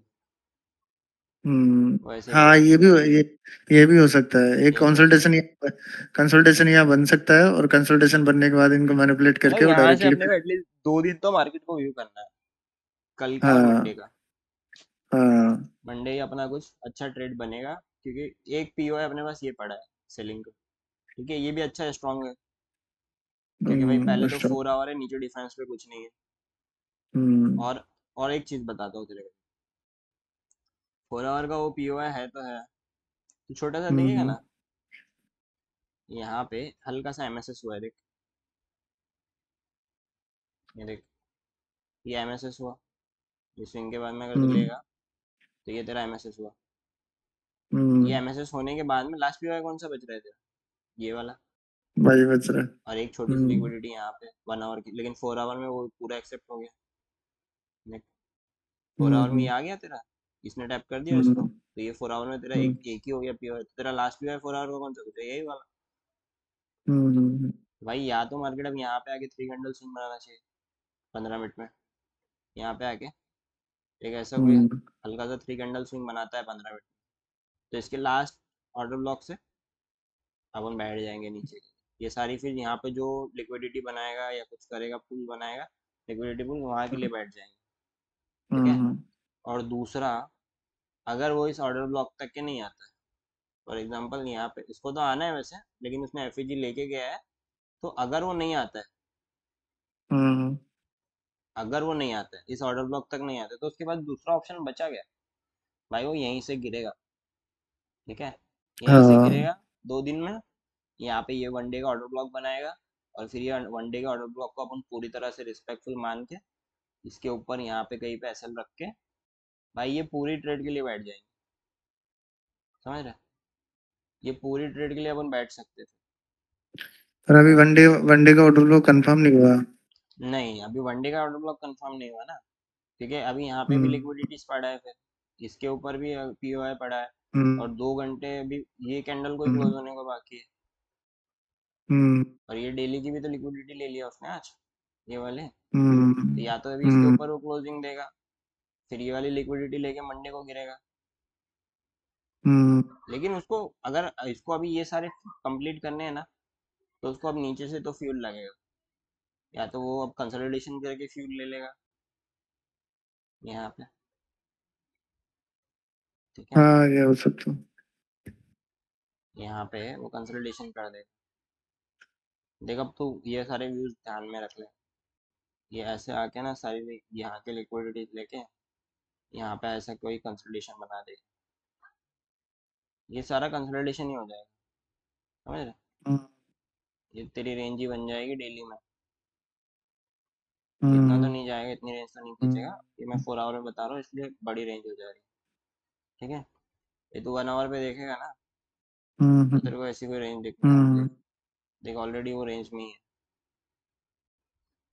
ऐसे ही हाँ करेगा। ये भी हो सकता है, एक ये भी हो सकता कंसल्टेशन यहाँ बन सकता है, और कंसल्टेशन बनने के बाद इनको मैनिपुलेट है, मतलब करके वो यहाँ से डायरेक्टली अपने को एटलीस्ट 2 दिन तो मार्केट को व्यू करना है, कल का और मंडे हाँ का। हाँ मंडे ही अपना कुछ अच्छा ट्रेड बनेगा, क्योंकि एक पीओ है अपने पास ये पड़ा है सेलिंग का, ठीक है, ये भी अच्छा है, स्ट्रांग है, क्योंकि भाई पहले तो स्टॉप 4 आवर है, नीचे डिफेंस पे कुछ नहीं है। हम्म और और एक चीज बताता हूँ तेरे को, 4 आवर का वो पीओ है तो है, तो छोटा सा दिखेगा हम्म ना, यहाँ पे हल्का सा एमएसएस हुआ है देख, ये देख, ये एमएसएस हुआ, ये स्विंग के बाद में अगर तू हम्म लेगा तो ये तेरा एमएसएस हुआ, ये हम्म एमएसएस होने के बाद में लास्ट पीओ कौन सा बच रहा है तेरा, ये वाला, भाई बच रहा है। और एक छोटी सी हम्म लिक्विडिटी यहाँ पे 1 आवर की, लेकिन 4 आवर में वो पूरा एक्सेप्ट हो गया, 4 आवर में ये हम्म आ गया तेरा, इसने टैप कर दिया इसको, हम्म तो ये 4 आवर में तेरा हम्म एक ही हो गया प्योर, तेरा लास्ट भी है 4 आवर का कौन सा बचा, यही वाला। हम्म भाई या तो मार्केट अब यहाँ पे आके 3 कैंडल स्विंग बनाना चाहिए 15 मिनट में, यहाँ पे आके एक ऐसा कोई हम्म हल्का सा 3 कैंडल स्विंग बनाता है 15 मिनट में, तो इसके लास्ट ऑर्डर ब्लॉक से अपन बैठ जाएंगे नीचे, ये सारी फिर यहाँ पे जो लिक्विडिटी बनाएगा या कुछ करेगा, पुल बनाएगा, लिक्विडिटी पुल वहाँ के लिए बैठ जाएंगे, ठीक है। हम्म और दूसरा, अगर वो इस ऑर्डर ब्लॉक तक के नहीं आता है, फॉर एग्जाम्पल यहाँ पे इसको तो आना है वैसे, लेकिन उसने एफईजी लेके गया है, तो अगर वो नहीं आता है, हम्म अगर वो नहीं आता है इस ऑर्डर ब्लॉक तक नहीं आता है, तो उसके बाद दूसरा ऑप्शन बचा गया भाई, वो यहीं से गिरेगा। ठीक है, यहीं से हाँ गिरेगा 2 दिन में। यहाँ पे ये वनडे का ऑर्डर ब्लॉक बनाएगा, और फिर ये वनडे के ऑर्डर ब्लॉक को अपन पूरी तरह से रिस्पेक्टफुल मान के इसके ऊपर यहाँ पे कहीं पे एसएल रख के भाई ये पूरी ट्रेड के लिए बैठ जाएंगे। समझ रहे? ये पूरी ट्रेड के लिए अपन बैठ सकते थे। पर अभी हाँ, वनडे का ऑर्डर फ्लो कंफर्म नहीं हुआ। नहीं अभी वनडे का ऑर्डर ब्लॉक कंफर्म नहीं हुआ ना। ठीक है, अभी यहाँ पे भी हम्म लिक्विडिटीज पड़ा है, फिर इसके ऊपर भी पीओआई पड़ा है, हम्म और 2 घंटे भी ये कैंडल को ही क्लोज हम्म होने को बाकी है। हम्म और ये डेली की भी तो लिक्विडिटी ले लिया उसने आज, ये वाले। तो हम्म या तो अभी इसके हम्म ऊपर वो क्लोजिंग देगा, फिर ये वाली लिक्विडिटी लेके मंडे को गिरेगा। हम्म लेकिन उसको, अगर इसको अभी ये सारे कंप्लीट करने हैं ना, तो उसको अब नीचे से तो फ्यूल लगेगा। या तो वो अब कंसोलिडेशन करके फ्यूल ले लेगा यहाँ पे। ठीक है, हाँ ये हो सकता है। यहाँ पे वो कंसोलिडेशन कर देगा। देख अब तू ये सारे व्यूज ध्यान में रख ले। ये ऐसे आके ना सारी यहाँ के लिक्विडिटी लेके यहाँ पे ऐसा कोई कंसोलिडेशन बना दे, ये सारा कंसोलिडेशन ही हो जाएगा। समझ रहे? हम्म ये तेरी रेंज ही बन जाएगी डेली में। इतना तो हम्म नहीं जाएगा, इतनी रेंज तो नहीं खींचेगा। हम्म ये मैं 4 आवर में बता रहा हूँ, इसलिए बड़ी रेंज हो जा रही है। ठीक है, ये तू 1 आवर पे देखेगा ना, तो हम्म तेरे को ऐसी कोई रेंज दिखने को हम्म मिलेगी। देख ऑलरेडी वो रेंज में ही है।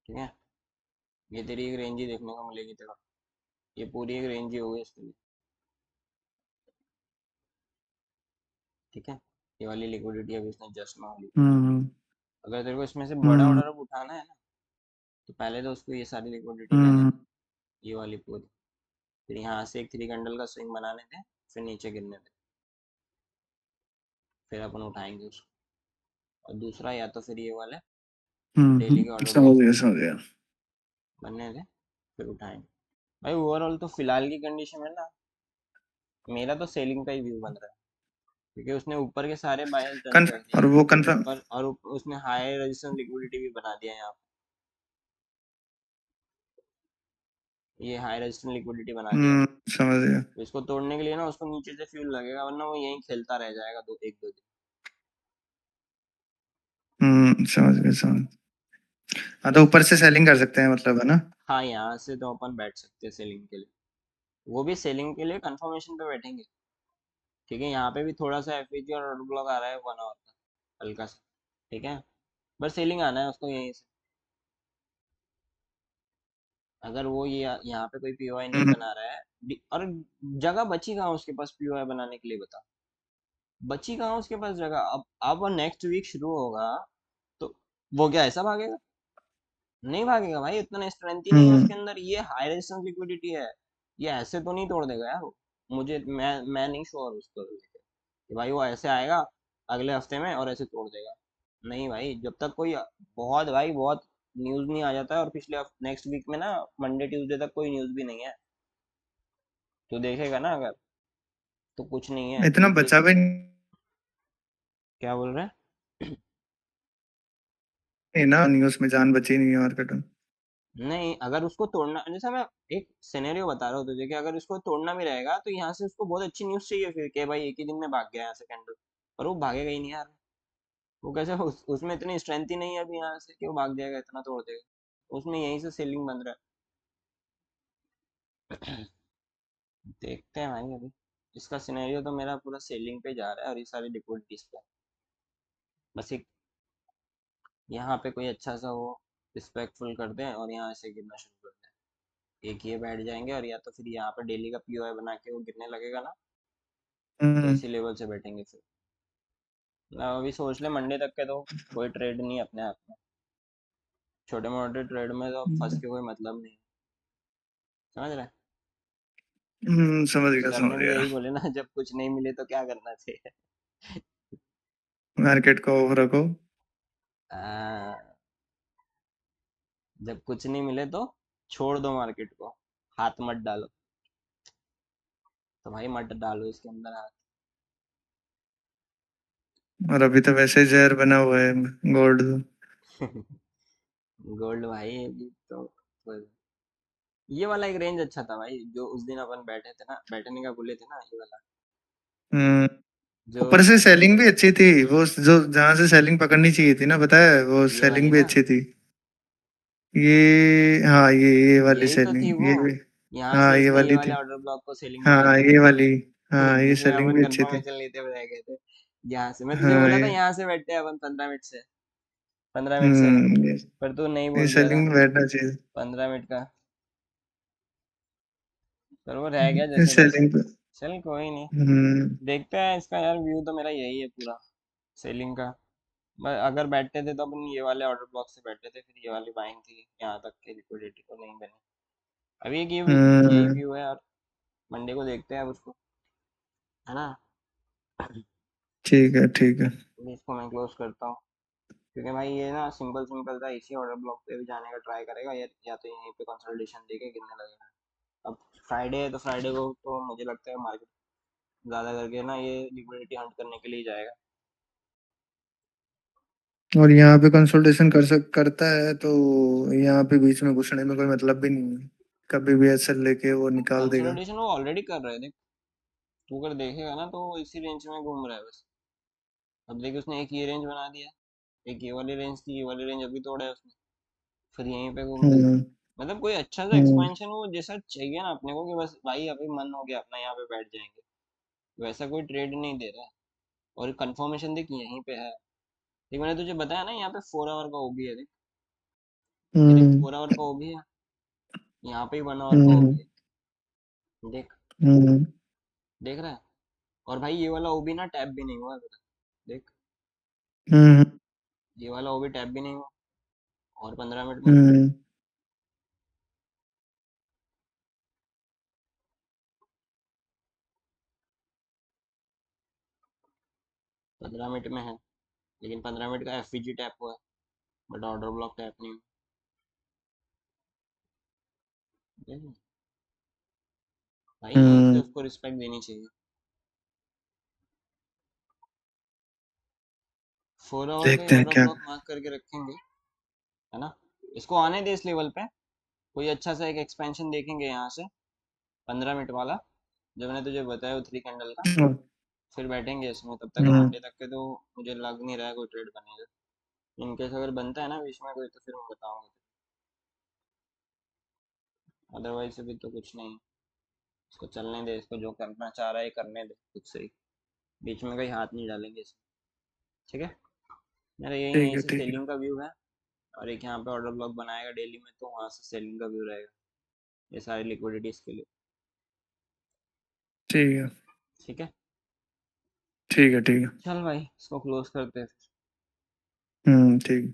ठीक है, ये तेरी एक रेंज ही देखने को मिलेगी तेरा, ये पूरी एक रेंज ही होगी इसके लिए। ठीक है, ये वाली लिक्विडिटी अभी इसने जस्ट में ली। हम्म अगर तेरे को इसमें से बड़ा हम्म ऑर्डर उठाना है ना, तो पहले तो उसको ये सारी लिक्विडिटी लेने हम्म दे, ये वाली पूरी। फिर यहाँ से एक 3 कैंडल का स्विंग बनाने दे, फिर नीचे गिरने दे, फिर अपन उठाएंगे उसको। और दूसरा या तो फिर ये वाले डेली के ऑर्डर ब्लॉक समझ गया। बनने दे, फिर उठाएंगे। भाई ओवरऑल तो फिलहाल की कंडीशन में ना, मेरा तो सेलिंग का ही व्यू बन रहा है, क्योंकि उसने ऊपर के सारे बायर्स डन कर दिए और हैं। वो कंफर्म। ऊपर और उसने हाई रेजिस्टेंस लिक्विडिटी भी बना दिया है यहाँ पे, ये हाई रेजिस्टेंस लिक्विडिटी बना दिया है। समझ गया। तो इसको तोड़ने के लिए ना उसको नीचे से फ्यूल लगेगा, वरना वो यहीं खेलता रह जाएगा 2 दिन। समझ गया समझ। हाँ तो ऊपर से सेलिंग कर सकते हैं मतलब, है ना? हाँ, यहाँ से तो अपन बैठ सकते हैं सेलिंग के लिए, वो भी सेलिंग के लिए कंफर्मेशन पे बैठेंगे। ठीक है, यहाँ पे भी थोड़ा सा एफईजी और ऑर्डर ब्लॉक आ रहा है 1 आवर का, हल्का सा। ठीक है, बस सेलिंग आना है उसको यहीं से। अगर वो ये यहाँ पे कोई पीओआई नहीं हम्म बना रहा है, और जगह बची कहाँ उसके पास पीओआई बनाने के लिए, बता। बची कहाँ उसके पास जगह? अब नेक्स्ट वीक शुरू होगा, तो वो क्या ऐसा भागेगा? नहीं भागेगा भाई, इतना स्ट्रेंथ ही नहीं है हम्म उसके अंदर, ये हाई रेजिस्टेंस लिक्विडिटी है। ये ऐसे तो नहीं तोड़ देगा यार वो। मैं नहीं श्योर उसको लेके कि भाई वो ऐसे आएगा अगले हफ्ते में और ऐसे तोड़ देगा। नहीं भाई, जब तक कोई बहुत भाई बहुत न्यूज़ नहीं आ जाता है, और पिछले नेक्स्ट वीक में ना मंडे ट्यूसडे तक कोई न्यूज़ भी नहीं है, तो देखेगा ना अगर, तो कुछ नहीं है इतना नीचे। बचा भी नहीं क्या बोल रहे हैं? ना, नहीं उसमें जान बची नहीं है मार्केट में। नहीं, अगर उसको तोड़ना, जैसा मैं एक सिनेरियो बता रहा हूँ तुझे, कि अगर उसको तोड़ना भी रहेगा तो यहाँ से उसको बहुत अच्छी न्यूज़ चाहिए फिर, कि भाई एक ही दिन में भाग गया यहाँ से कैंडल। पर वो भागेगा ही नहीं यार। वो कैसे, उसमें इतनी स्ट्रेंथ ही नहीं है अभी यहाँ से कि वो भाग जाएगा, इतना तोड़ देगा। उसमें यहीं से सेलिंग बन रहा है। देखते हैं भाई अभी, इसका सिनेरियो तो मेरा पूरा सेलिंग पे जा रहा है, और ये सारी लिक्विडिटीज पे। बस एक यहाँ पे कोई अच्छा सा वो रिस्पेक्टफुल कर दें और यहाँ से गिरना शुरू कर दें, एक ये बैठ जाएंगे, और या तो फिर यहाँ पे डेली का पीओआई बना के वो गिरने लगेगा ना, तो हम्म इसी लेवल से बैठेंगे फिर। अब अभी सोच ले मंडे तक के तो कोई ट्रेड नहीं है अपने हाथ में, छोटे मोटे ट्रेड में तो फंस के कोई मतलब नहीं है। समझ रहे? समझ गया सर ने समझ भी गया। यही बोले ना, जब कुछ नहीं मिले तो क्या करना चाहिए। मार्केट को ऑफ रखो। आ, जब कुछ नहीं मिले तो छोड़ दो मार्केट को, हाथ मत डालो। तो भाई मत डालो इसके अंदर हाथ। और अभी तो वैसे ही जहर बना हुआ है गोल्ड। गोल्ड भाई अभी तो ये वाला एक रेंज अच्छा था भाई, जो उस दिन अपन बैठे थे ना, बैठने का बोले थे ना, ये वाला हम्म। जो ऊपर से सेलिंग भी अच्छी थी, वो जो जहां से सेलिंग पकड़नी चाहिए थी ना, पता है, वो ये वाली सेलिंग भी ना, अच्छी थी। हाँ, ये वाली यही तो थी सेलिंग वो। ये भी। यहाँ हाँ, से ये इसने ये वाली वाले थी। ऑर्डर ब्लॉक को सेलिंग बना हाँ, दिया ये वाली। था। हाँ, ये जिसमें सेलिंग अपन भी अच्छी थी। कंफर्मेशन लेते हुए रह गए थे। यहाँ से मैं तुझे हाँ, बोला था, ये। यहाँ से बैठते हैं अपन 15 मिनट से, 15 मिनट से, ये पर तू नहीं ये बोल दिया था। सेलिंग में बैठना चाहिए। 15 मिनट का, पर वो रह गया ये जैसे तैसे। सेलिंग पे। चल कोई नहीं, हम्म। देखते हैं इसका यार। व्यू तो मेरा यही है पूरा, सेलिंग का। अगर बैठते थे तो अपन ये वाले ऑर्डर ब्लॉक से बैठते थे, फिर ये वाली बाइंग थी, यहाँ तक की लिक्विडिटी तो नहीं बनी। अभी एक यही हम्म। व्यू है यार। मंडे को देखते हैं अब उसको, है ना। ठीक है, ठीक है। अभी इसको मैं क्लोज करता हूँ, क्योंकि भाई ये ना सिंपल सिंपल था, इसी ऑर्डर ब्लॉक पे भी जाने का ट्राई करेगा या तो यहीं पे कंसल्टेशन देके गिरने लगेगा। अब फ्राइडे है तो फ्राइडे को तो मुझे लगता है मार्केट ज़्यादा करके ना ये लिक्विडिटी हंट करने के लिए जाएगा। और यहाँ पे कंसल्टेशन करता है तो यहाँ पे बीच में घुसने में कोई मतलब भी नहीं है। कभी भी ऐसे लेके वो निकाल देगा। कंसोलिडेशन वो ऑलरेडी कर रहे हैं, देख। तू अगर देखेगा ना तो वो इसी रेंज में घूम रहा है बस। अब देखिए उसने एक ये रेंज बना दिया, एक ये वाली रेंज थी, ये वाली रेंज अभी तोड़ा है उसने, फिर यहीं पे घूम रहा है। हम्म। मतलब कोई अच्छा सा हम्म। एक्सपेंशन वो जैसा चाहिए ना अपने को, कि बस भाई अभी मन हो गया अपना यहाँ पे बैठ जाएंगे, वैसा कोई ट्रेड नहीं दे रहा है। और कंफर्मेशन देख यहीं पे है। देख मैंने तुझे बताया ना, यहाँ पे 4 आवर का ओबी है, देख। ये देख हम्म। 4 आवर का ओबी है, यहाँ पे ही 1 आवर का हम्म। ओबी है, देख। हम्म। देख रहा है। और भाई ये वाला ओबी ना टैप भी नहीं हुआ अभी तक, देख। हम्म। ये वाला ओबी टैप भी नहीं हुआ, और 15 मिनट में हम्म। 15 मिनट में है, लेकिन 15 मिनट का एफवीजी टैप हुआ है, बट ऑर्डर ब्लॉक टैप नहीं हुआ। देख, भाई यहीं से हम्म। उसको रिस्पेक्ट देनी चाहिए। 4 आवर का ही देखते हैं ऑर्डर क्या। ब्लॉक मार्क करके रखेंगे, है ना। इसको आने दे इस लेवल पे, कोई अच्छा सा एक एक्सपेंशन देखेंगे यहाँ से, 15 मिनट वाला, जो मैंने तुझे बताया वो 3 कैंडल का। फिर बैठेंगे इसमें, तब तक हम्म। मंडे तक के तो मुझे लग नहीं रहा है कोई ट्रेड बनेगा। इनकेस अगर बनता है ना बीच में कोई, तो फिर मैं बताऊंगा। अदरवाइज अभी तो कुछ नहीं। इसको चलने दे, इसको जो करना चाह रहा है करने दे खुद से ही, बीच में कहीं हाथ नहीं डालेंगे इसमें। ठीक है। मेरा यही ठीक यहीं है, से ठीक है। सेलिंग का व्यू है। और एक यहाँ पे ऑर्डर ब्लॉक बनाएगा डेली में, तो वहाँ से सेलिंग का व्यू रहेगा, ये सारी लिक्विडिटीज के लिए। ठीक है। ठीक है। ठीक है। ठीक है। चल भाई इसको क्लोज करते हैं। ठीक।